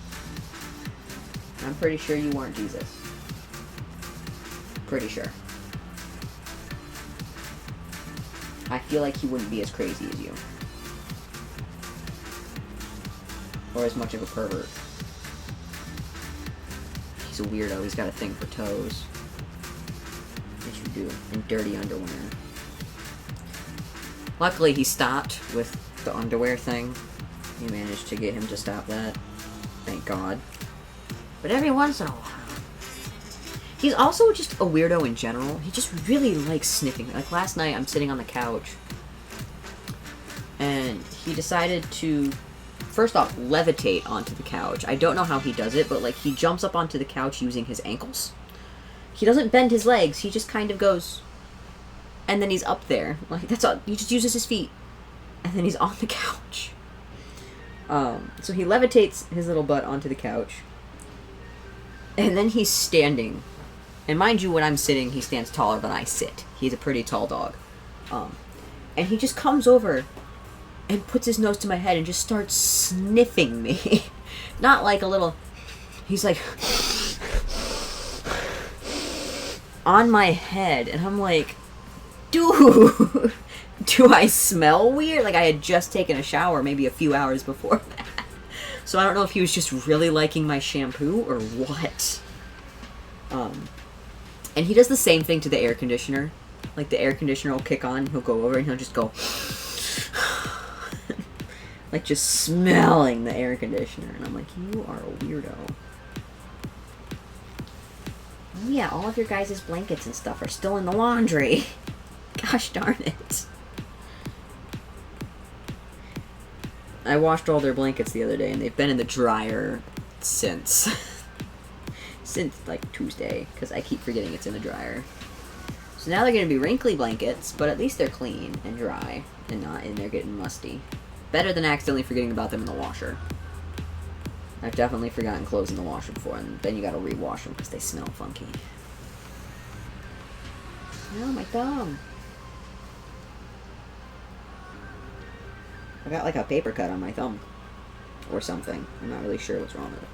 I'm pretty sure you weren't Jesus. Pretty sure. I feel like he wouldn't be as crazy as you. Or as much of a pervert. He's a weirdo. He's got a thing for toes. Yes, you do. And dirty underwear. Luckily, he stopped with the underwear thing. You managed to get him to stop that. Thank God. But every once in a while... He's also just a weirdo in general. He just really likes sniffing. Like last night, I'm sitting on the couch. And he decided to, first off, levitate onto the couch. I don't know how he does it, but like he jumps up onto the couch using his ankles. He doesn't bend his legs. He just kind of goes... And then he's up there. Like, that's all. He just uses his feet. And then he's on the couch. So he levitates his little butt onto the couch. And then he's standing. And mind you, when I'm sitting, he stands taller than I sit. He's a pretty tall dog. And he just comes over and puts his nose to my head and just starts sniffing me. Not like a little... He's like... on my head. And I'm like... Dude! Do I smell weird? Like I had just taken a shower maybe a few hours before that. So I don't know if he was just really liking my shampoo or what. And he does the same thing to the air conditioner. Like, the air conditioner will kick on, he'll go over and he'll just go... like, just smelling the air conditioner. And I'm like, you are a weirdo. Oh yeah, all of your guys' blankets and stuff are still in the laundry. Gosh darn it. I washed all their blankets the other day, and they've been in the dryer since... since, like, Tuesday, because I keep forgetting it's in the dryer. So now they're going to be wrinkly blankets, but at least they're clean and dry, and not in there getting musty. Better than accidentally forgetting about them in the washer. I've definitely forgotten clothes in the washer before, and then you gotta rewash them, because they smell funky. Oh, my thumb. I got, like, a paper cut on my thumb. Or something. I'm not really sure what's wrong with it.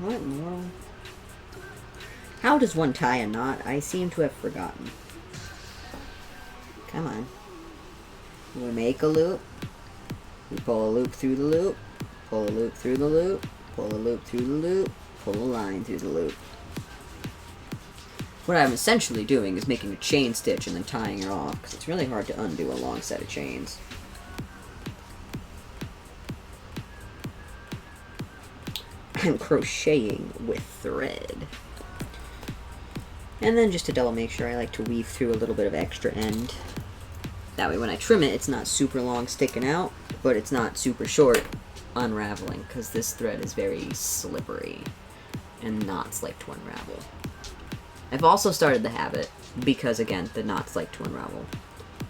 What in the world? How does one tie a knot? I seem to have forgotten. Come on. We make a loop. We pull a loop through the loop. Pull a loop through the loop. Pull a loop through the loop. Pull a line through the loop. What I'm essentially doing is making a chain stitch and then tying it off, because it's really hard to undo a long set of chains. I'm crocheting with thread. And then just to double make sure, I like to weave through a little bit of extra end. That way when I trim it, it's not super long sticking out, but it's not super short unraveling, because this thread is very slippery and knots like to unravel. I've also started the habit, because again, the knots like to unravel,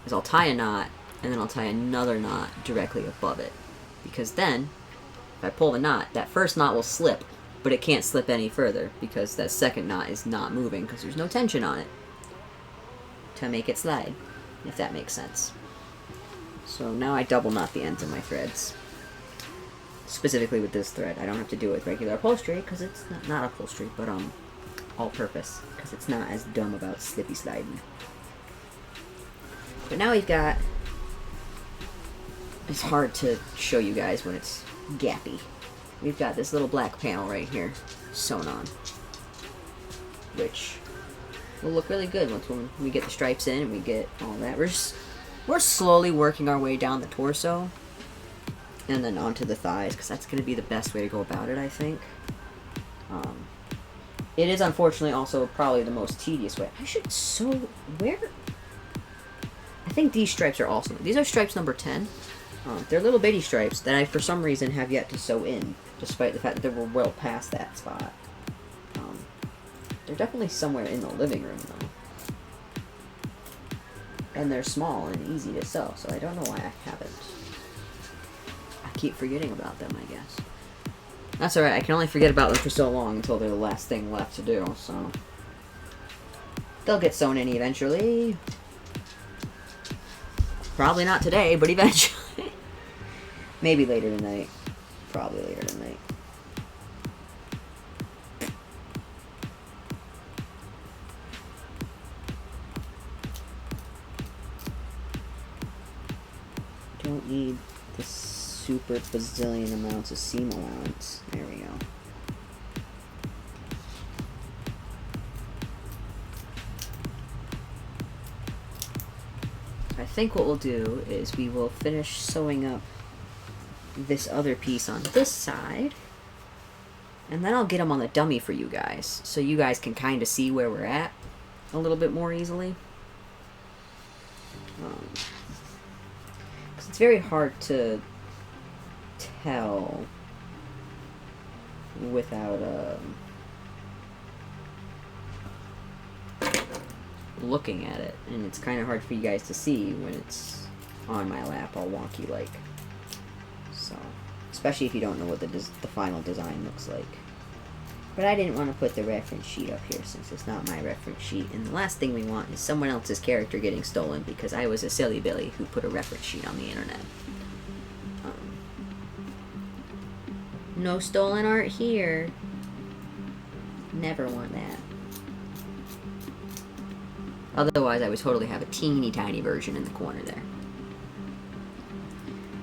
is I'll tie a knot, and then I'll tie another knot directly above it. Because then, if I pull the knot, that first knot will slip, but it can't slip any further, because that second knot is not moving, because there's no tension on it to make it slide, if that makes sense. So now I double knot the ends of my threads. Specifically with this thread. I don't have to do it with regular upholstery, because it's not upholstery, but all-purpose, because it's not as dumb about slippy sliding. But now we've got... It's hard to show you guys when it's gappy. We've got this little black panel right here sewn on, which will look really good once when we get the stripes in and we get all that. We're slowly working our way down the torso and then onto the thighs, because that's going to be the best way to go about it, I think. It is unfortunately also probably the most tedious way. I should sew where? I think these stripes are also. These are stripes number 10. They're little bitty stripes that I, for some reason, have yet to sew in, despite the fact that they were well past that spot. They're definitely somewhere in the living room, though. And they're small and easy to sew, so I don't know why I haven't. I keep forgetting about them, I guess. That's alright, I can only forget about them for so long until they're the last thing left to do, so... They'll get sewn in eventually. Probably not today, but eventually. Maybe later tonight. Probably later tonight. Don't need the super bazillion amounts of seam allowance. There we go. I think what we'll do is we will finish sewing up this other piece on this side, and then I'll get them on the dummy for you guys, so you guys can kind of see where we're at a little bit more easily. Because it's very hard to tell without looking at it, and it's kind of hard for you guys to see when it's on my lap all wonky like. So, especially if you don't know what the final design looks like. But I didn't want to put the reference sheet up here since it's not my reference sheet, and the last thing we want is someone else's character getting stolen because I was a silly Billy who put a reference sheet on the internet. No stolen art here. Never want that. Otherwise, I would totally have a teeny tiny version in the corner there.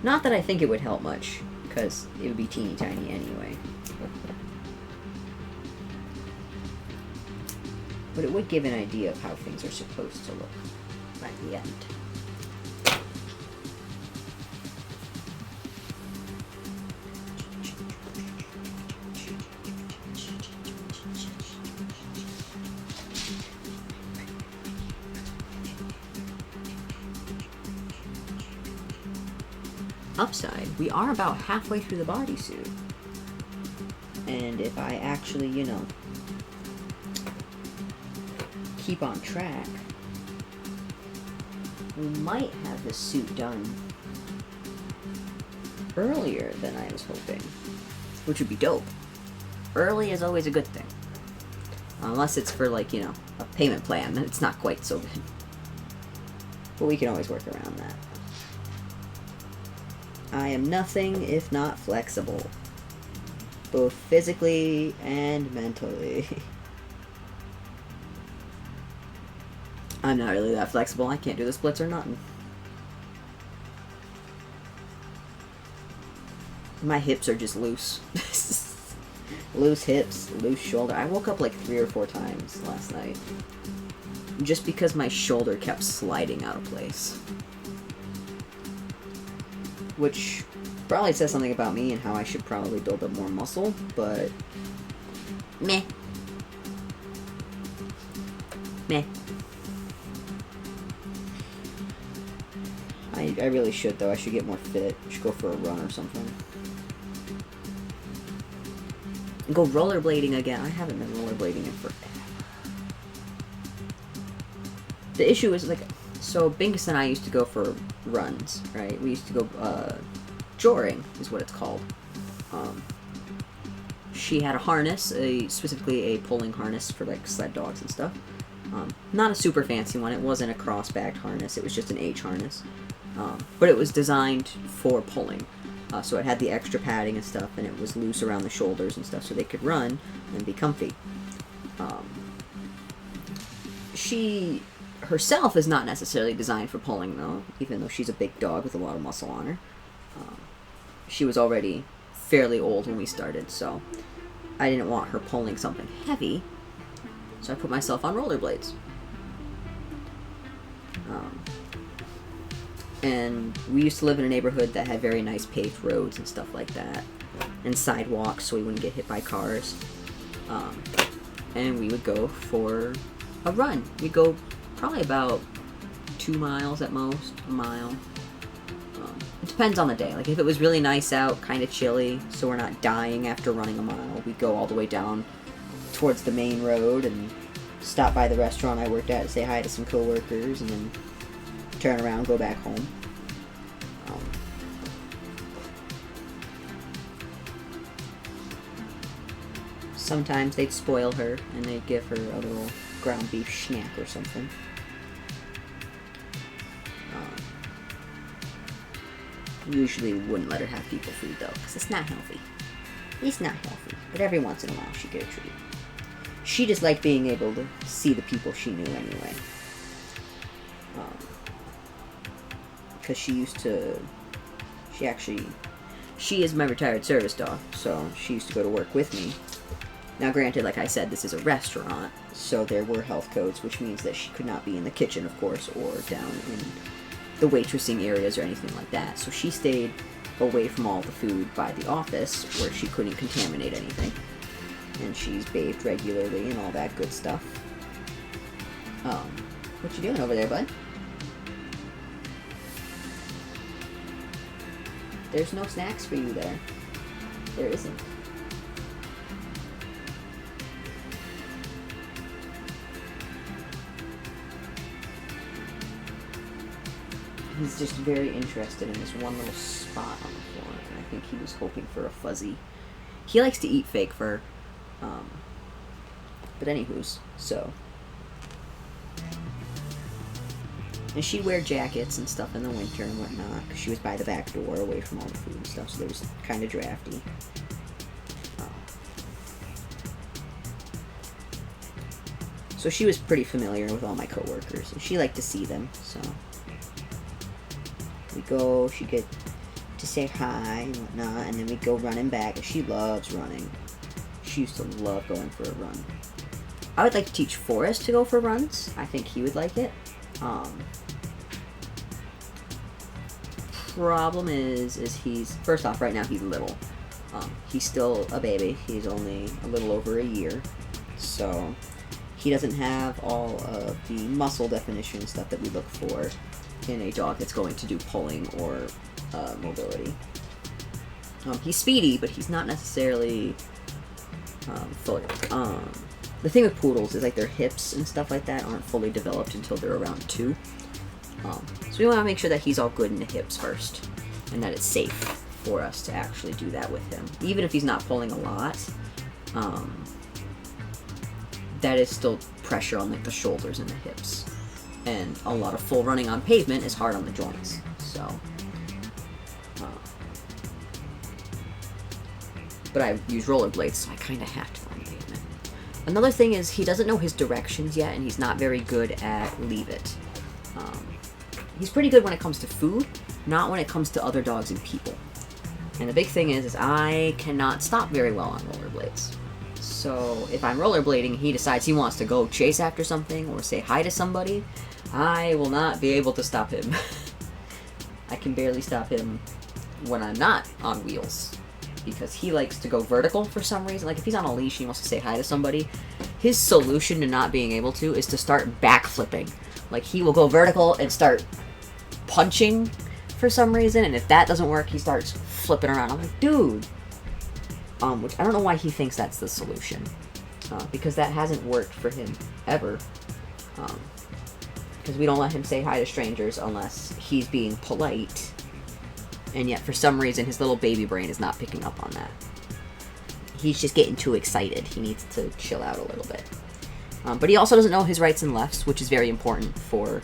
Not that I think it would help much, because it would be teeny tiny anyway. But it would give an idea of how things are supposed to look by the end. Upside, we are about halfway through the bodysuit. And if I actually, you know, keep on track, we might have this suit done earlier than I was hoping, which would be dope. Early is always a good thing. Unless it's for, like, you know, a payment plan, then it's not quite so good. But we can always work around that. I am nothing if not flexible. both physically and mentally. I'm not really that flexible. I can't do the splits or nothing. My hips are just loose. Loose hips, loose shoulder. I woke up like 3 or 4 times last night. Just because my shoulder kept sliding out of place. Which probably says something about me and how I should probably build up more muscle, but... meh. Meh. I really should, though. I should get more fit. I should go for a run or something. And go rollerblading again. I haven't been rollerblading in forever. The issue is, like, so Bingus and I used to go for runs, right? We used to go, joring is what it's called. She had a harness, specifically a pulling harness for, like, sled dogs and stuff. Not a super fancy one. It wasn't a cross-backed harness. It was just an H harness. But it was designed for pulling. So it had the extra padding and stuff, and it was loose around the shoulders and stuff so they could run and be comfy. She herself is not necessarily designed for pulling, though, even though she's a big dog with a lot of muscle on her. She was already fairly old when we started, so I didn't want her pulling something heavy, so I put myself on rollerblades. And we used to live in a neighborhood that had very nice paved roads and stuff like that, and sidewalks so we wouldn't get hit by cars. And we would go for a run. We'd go probably about 2 miles at most, a mile. It depends on the day. Like, if it was really nice out, kind of chilly, so we're not dying after running a mile, we'd go all the way down towards the main road and stop by the restaurant I worked at to say hi to some coworkers, and then turn around, go back home. Sometimes they'd spoil her, and they'd give her a little ground beef snack or something. Usually wouldn't let her have people food, though, because it's not healthy. It's not healthy, but every once in a while she'd get a treat. She just liked being able to see the people she knew anyway. Because she is my retired service dog, so she used to go to work with me. Now granted, like I said, this is a restaurant, so there were health codes, which means that she could not be in the kitchen, of course, or down in the waitressing areas or anything like that. So she stayed away from all the food by the office, where she couldn't contaminate anything. And she's bathed regularly and all that good stuff. What you doing over there, bud? There's no snacks for you there. There isn't. He's just very interested in this one little spot on the floor, and I think he was hoping for a fuzzy. He likes to eat fake fur. But anywho's, so. And she'd wear jackets and stuff in the winter and whatnot, because she was by the back door, away from all the food and stuff, so it was kind of drafty. So she was pretty familiar with all my coworkers, and she liked to see them, so. We go, she'd get to say hi and whatnot, and then we'd go running back, and she loves running. She used to love going for a run. I would like to teach Forrest to go for runs. I think he would like it. Problem is he's, first off, right now he's little. He's still a baby. He's only a little over a year. So he doesn't have all of the muscle definition stuff that we look for in a dog that's going to do pulling or mobility. He's speedy, but he's not necessarily fully. The thing with poodles is, like, their hips and stuff like that aren't fully developed until they're around 2. So we want to make sure that he's all good in the hips first, and that it's safe for us to actually do that with him. Even if he's not pulling a lot, that is still pressure on, like, the shoulders and the hips. And a lot of full running on pavement is hard on the joints, so. but I use rollerblades, so I kind of have to on pavement. Another thing is he doesn't know his directions yet, and he's not very good at leave it. He's pretty good when it comes to food, not when it comes to other dogs and people. And the big thing is I cannot stop very well on rollerblades. So if I'm rollerblading, he decides he wants to go chase after something or say hi to somebody, I will not be able to stop him. I can barely stop him when I'm not on wheels, because he likes to go vertical for some reason. Like if he's on a leash and he wants to say hi to somebody, his solution to not being able to is to start backflipping. Like he will go vertical and start punching for some reason, and if that doesn't work, he starts flipping around. I'm like, dude. Which I don't know why he thinks that's the solution, because that hasn't worked for him ever. Because we don't let him say hi to strangers unless he's being polite, and yet for some reason his little baby brain is not picking up on that. He's just getting too excited. He needs to chill out a little bit. But he also doesn't know his rights and lefts, which is very important for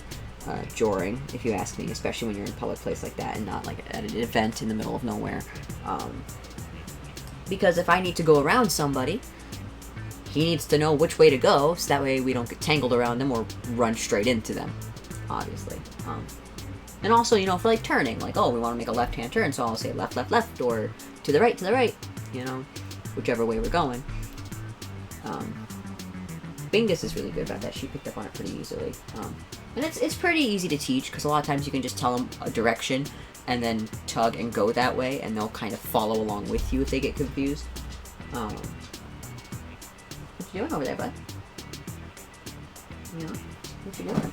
joring, if you ask me, especially when you're in a public place like that and not like at an event in the middle of nowhere. Because if I need to go around somebody, he needs to know which way to go, so that way we don't get tangled around them or run straight into them, obviously. And also, you know, for like turning, like, oh, we want to make a left-hand turn, so I'll say left, left, left, or to the right, you know, whichever way we're going. Bingus is really good about that. She picked up on it pretty easily. And it's pretty easy to teach, because a lot of times you can just tell them a direction and then tug and go that way, and they'll kind of follow along with you if they get confused. What you doing over there, bud? You know, what you doing?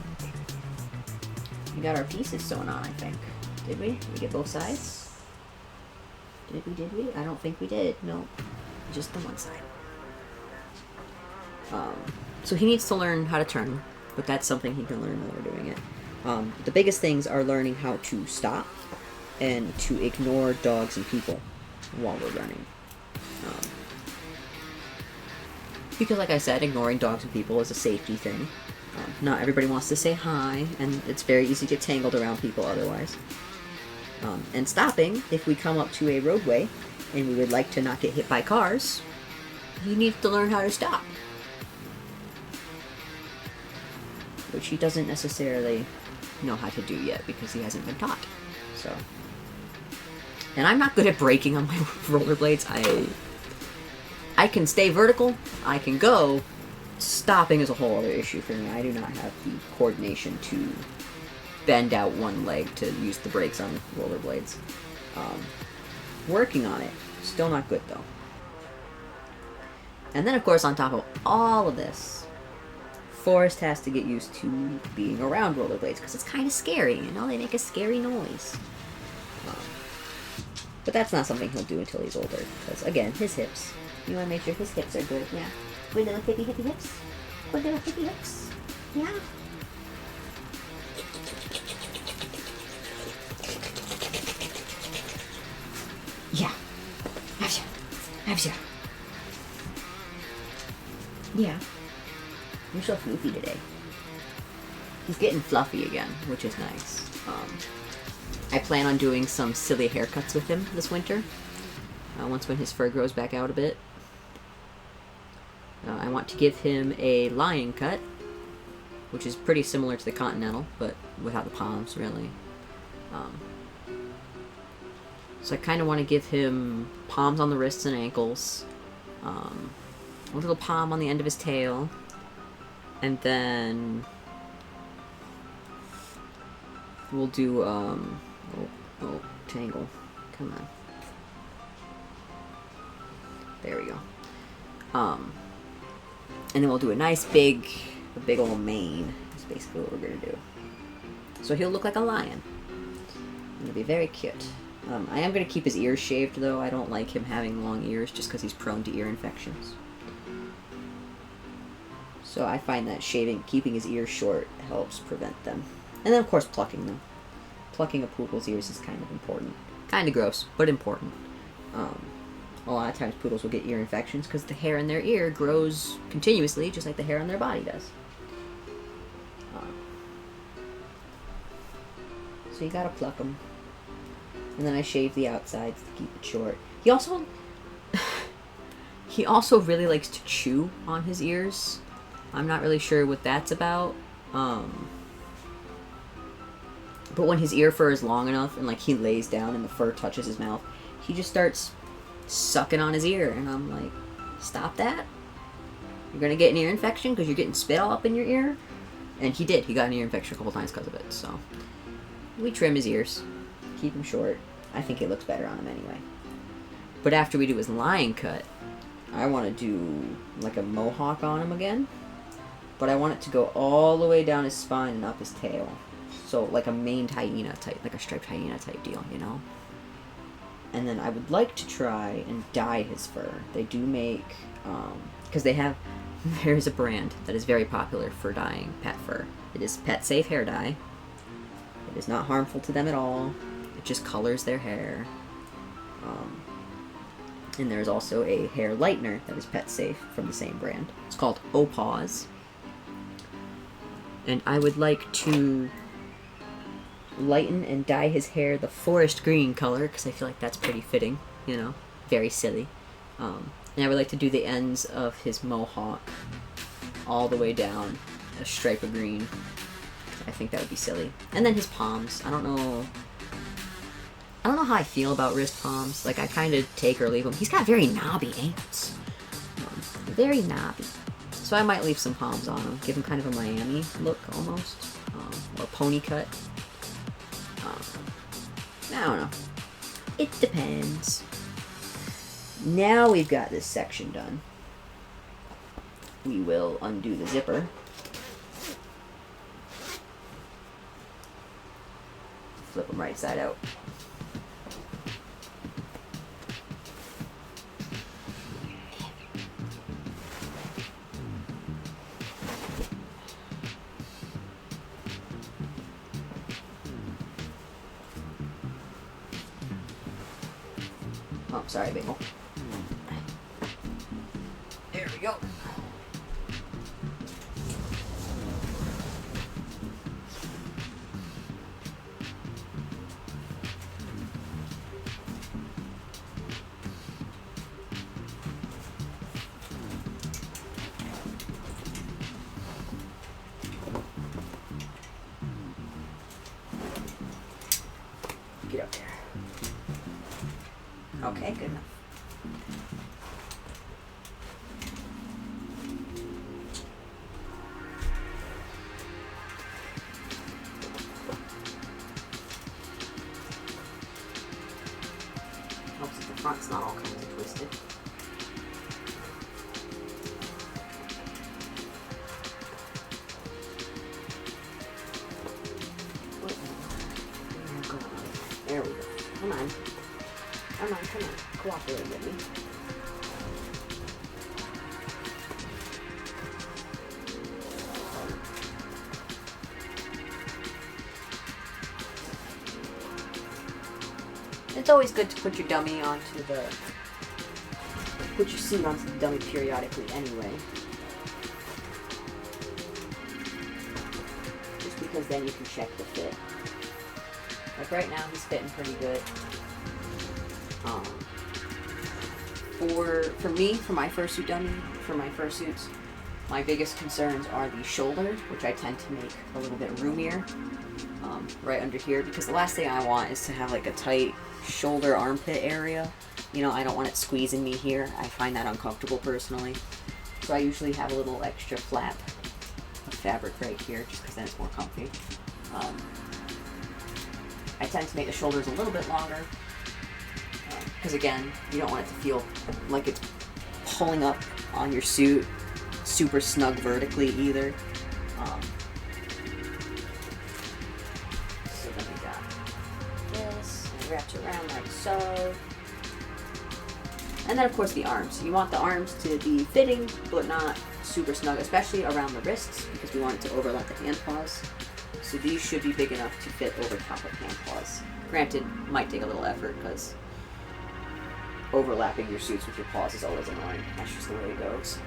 We got our pieces sewn on, I think. Did we? Did we get both sides? Did we? I don't think we did. No. Just the one side. So he needs to learn how to turn, but that's something he can learn while we're doing it. The biggest things are learning how to stop and to ignore dogs and people while we're running. Because like I said, ignoring dogs and people is a safety thing. Not everybody wants to say hi, and it's very easy to get tangled around people otherwise. And stopping, if we come up to a roadway and we would like to not get hit by cars, he needs to learn how to stop. Which he doesn't necessarily know how to do yet because he hasn't been taught. So, and I'm not good at braking on my rollerblades. I can stay vertical, I can go. Stopping is a whole other issue for me. I do not have the coordination to bend out one leg to use the brakes on rollerblades. Working on it. Still not good though. And then of course on top of all of this, Forrest has to get used to being around rollerblades because it's kind of scary, you know? They make a scary noise. But that's not something he'll do until he's older because, again, his hips. You want to make sure his hips are good, yeah. Good little hippie hips. Good little hippie hips. Yeah. Yeah. Have Yeah. You're so floofy today. He's getting fluffy again, which is nice. I plan on doing some silly haircuts with him this winter. Once when his fur grows back out a bit. I want to give him a lion cut, which is pretty similar to the Continental, but without the palms, really. So I kind of want to give him palms on the wrists and ankles, a little palm on the end of his tail, and then we'll do, tangle. Come on. There we go. And then we'll do a nice big old mane. That's basically what we're gonna do. So he'll look like a lion. It'll be very cute. I am gonna keep his ears shaved though. I don't like him having long ears just because he's prone to ear infections. So I find that keeping his ears short helps prevent them. And then of course plucking them. Plucking a poodle's ears is kind of important. Kind of gross, but important. A lot of times poodles will get ear infections because the hair in their ear grows continuously, just like the hair on their body does. So you gotta pluck them. And then I shave the outsides to keep it short. He also... He also really likes to chew on his ears. I'm not really sure what that's about. But when his ear fur is long enough and like he lays down and the fur touches his mouth, he just starts sucking on his ear, and I'm like, stop that. You're gonna get an ear infection because you're getting spit all up in your ear. And he did. He got an ear infection a couple times because of it. So we trim his ears, keep him short. I think it looks better on him anyway. But after we do his lion cut, I want to do like a mohawk on him again. But I want it to go all the way down his spine and up his tail. So like a maned hyena type, like a striped hyena type deal, you know? And then I would like to try and dye his fur. They do make, because there's a brand that is very popular for dyeing pet fur. It is pet safe hair dye. It is not harmful to them at all. It just colors their hair. And there's also a hair lightener that is pet safe from the same brand. It's called Opause. And I would like to lighten and dye his hair the forest green color, because I feel like that's pretty fitting, you know, very silly. And I would like to do the ends of his mohawk all the way down a stripe of green. I think that would be silly. And then his palms. I don't know how I feel about wrist palms. Like, I kind of take or leave him. He's got very knobby ankles. Very knobby. So I might leave some palms on him. Give him kind of a Miami look, almost. Or pony cut. I don't know. It depends. Now we've got this section done. We will undo the zipper. Flip them right side out. Oh, sorry, Bagel. There we go. Get up there. Okay, good enough. Helps if the front's not all kinds of twisted. There we go. Come on. Come on, come on. Cooperate with me. It's always good to put your dummy onto the... Put your suit onto the dummy periodically anyway. Just because then you can check the fit. Like right now, he's fitting pretty good. For me, for my fursuit dummy, for my fursuits, my biggest concerns are the shoulders, which I tend to make a little bit roomier, right under here, because the last thing I want is to have like a tight shoulder armpit area. You know, I don't want it squeezing me here. I find that uncomfortable personally. So I usually have a little extra flap of fabric right here, just because then it's more comfy. I tend to make the shoulders a little bit longer, because again, you don't want it to feel like it's pulling up on your suit super snug vertically either. So then we got this, and wrapped around like so. And then of course the arms. You want the arms to be fitting, but not super snug, especially around the wrists, because we want it to overlap the hand paws. So these should be big enough to fit over top of hand paws. Granted, might take a little effort, because overlapping your suits with your paws is always annoying. That's just the way it goes.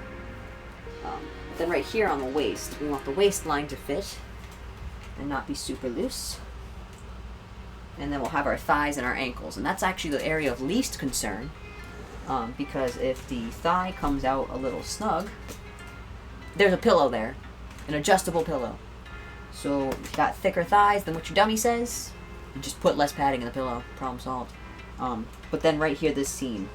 Then right here on the waist, we want the waistline to fit and not be super loose. And then we'll have our thighs and our ankles, and that's actually the area of least concern, Because if the thigh comes out a little snug, there's a pillow there, an adjustable pillow. So if you got thicker thighs than what your dummy says, you just put less padding in the pillow. Problem solved. But then right here, this seam.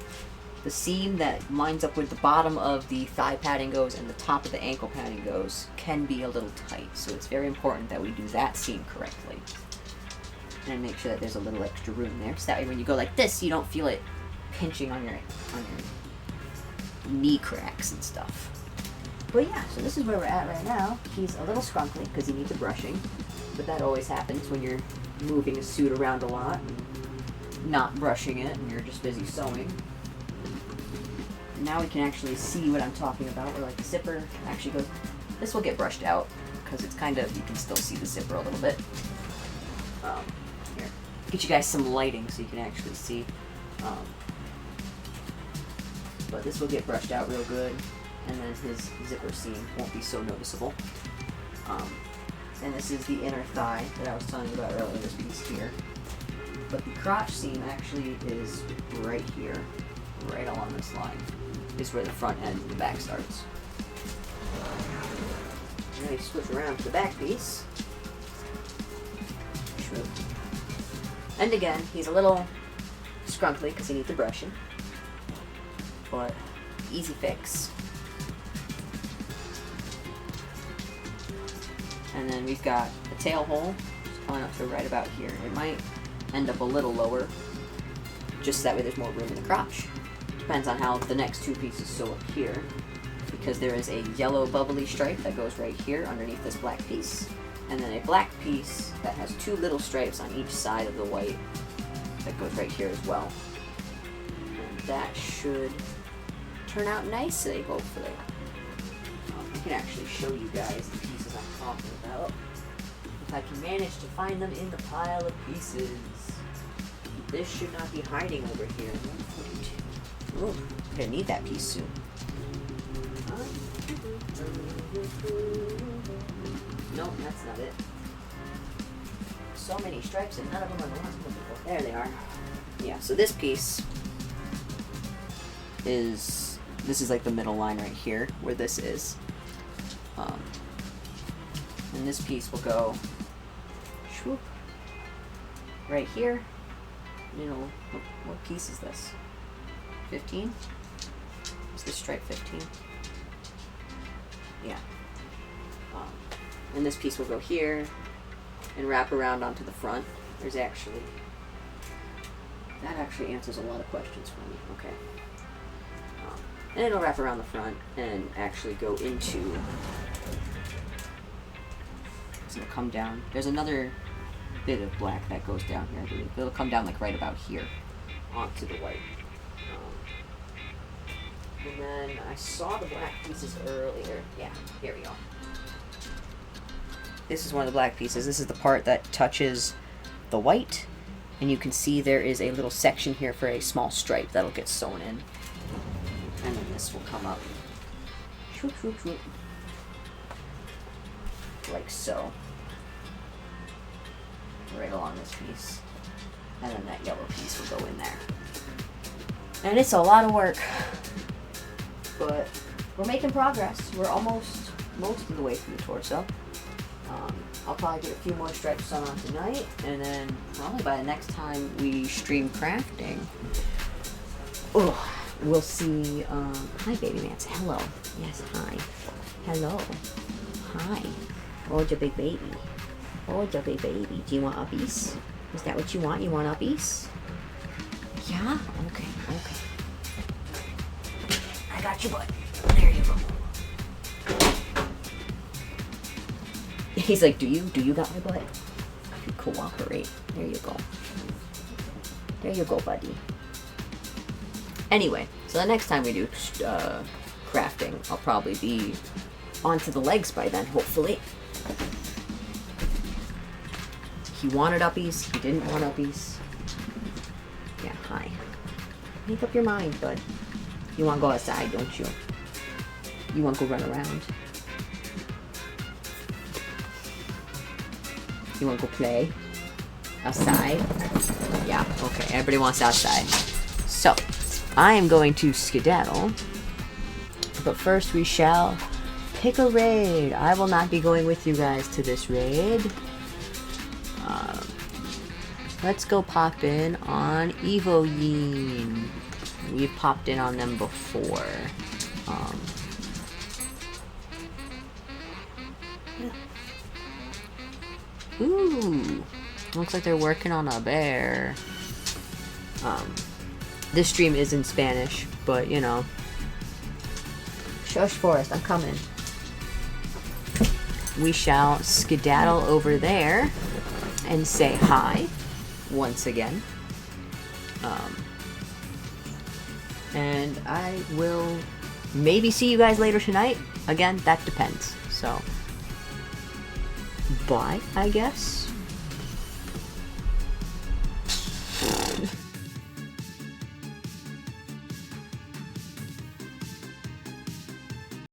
The seam that lines up with the bottom of the thigh padding goes and the top of the ankle padding goes can be a little tight. So it's very important that we do that seam correctly. And make sure that there's a little extra room there. So that way when you go like this, you don't feel it pinching on your knee cracks and stuff. But yeah, so this is where we're at right now. He's a little scrunkly because he needs a brushing. But that always happens when you're moving a suit around a lot and not brushing it and you're just busy sewing. Now we can actually see what I'm talking about, where like the zipper actually goes. This will get brushed out because it's kind of, you can still see the zipper a little bit. Here, get you guys some lighting so you can actually see. But this will get brushed out real good, and then his zipper seam won't be so noticeable. And this is the inner thigh that I was telling you about earlier, this piece here. But the crotch seam actually is right here, right along this line. Is where the front end and the back starts. And then we switch around to the back piece. And again, he's a little scrunkly because he needs the brushing. But easy fix. And then we've got the tail hole coming up to right about here. It might end up a little lower, just that way there's more room in the crotch. Depends on how the next two pieces sew up here, because there is a yellow bubbly stripe that goes right here underneath this black piece, and then a black piece that has two little stripes on each side of the white that goes right here as well. And that should turn out nicely, hopefully. I can actually show you guys the pieces I'm talking about, if I can manage to find them in the pile of pieces. This should not be hiding over here. Oh, I'm gonna need that piece soon. Nope, that's not it. So many stripes and none of them are the ones I'm looking for. There they are. Yeah, so this piece is, this is like the middle line right here, where this is. And this piece will go swoop, right here. You know, what piece is this? 15? Is this stripe 15? Yeah. And this piece will go here and wrap around onto the front. There's actually, that actually answers a lot of questions for me. Okay. And it'll wrap around the front and actually go into, so it'll come down. There's another bit of black that goes down here, I believe. It'll come down like right about here onto the white. And then I saw the black pieces earlier. Yeah, here we go. This is one of the black pieces. This is the part that touches the white. And you can see there is a little section here for a small stripe that'll get sewn in. And then this will come up. Shoop, shoop, shoop. Like so. Right along this piece. And then that yellow piece will go in there. And it's a lot of work. But we're making progress. We're almost most of the way through the torso. I'll probably get a few more stripes sewn on tonight, and then probably by the next time we stream crafting, we'll see. Hi, baby Mance. Hello. Yes, hi. Hello. Hi. Oh, your big baby. Oh, your big baby. Do you want uppies? Is that what you want? You want uppies? Yeah? Okay, okay. I got your butt. There you go. He's like, do you got my butt? You cooperate. There you go. There you go, buddy. Anyway, so the next time we do crafting, I'll probably be onto the legs by then, hopefully. He wanted uppies. He didn't want uppies. Yeah, hi. Make up your mind, bud. You want to go outside, don't you? You want to go run around? You want to go play? Outside? Yeah, okay. Everybody wants outside. So, I am going to skedaddle. But first we shall pick a raid. I will not be going with you guys to this raid. Let's go pop in on Evo Yin. We've popped in on them before. Ooh, looks like they're working on a bear. This stream is in Spanish, but you know. Shush, Forest, I'm coming. We shall skedaddle over there and say hi once again. And I will maybe see you guys later tonight. Again, that depends. So, bye, I guess.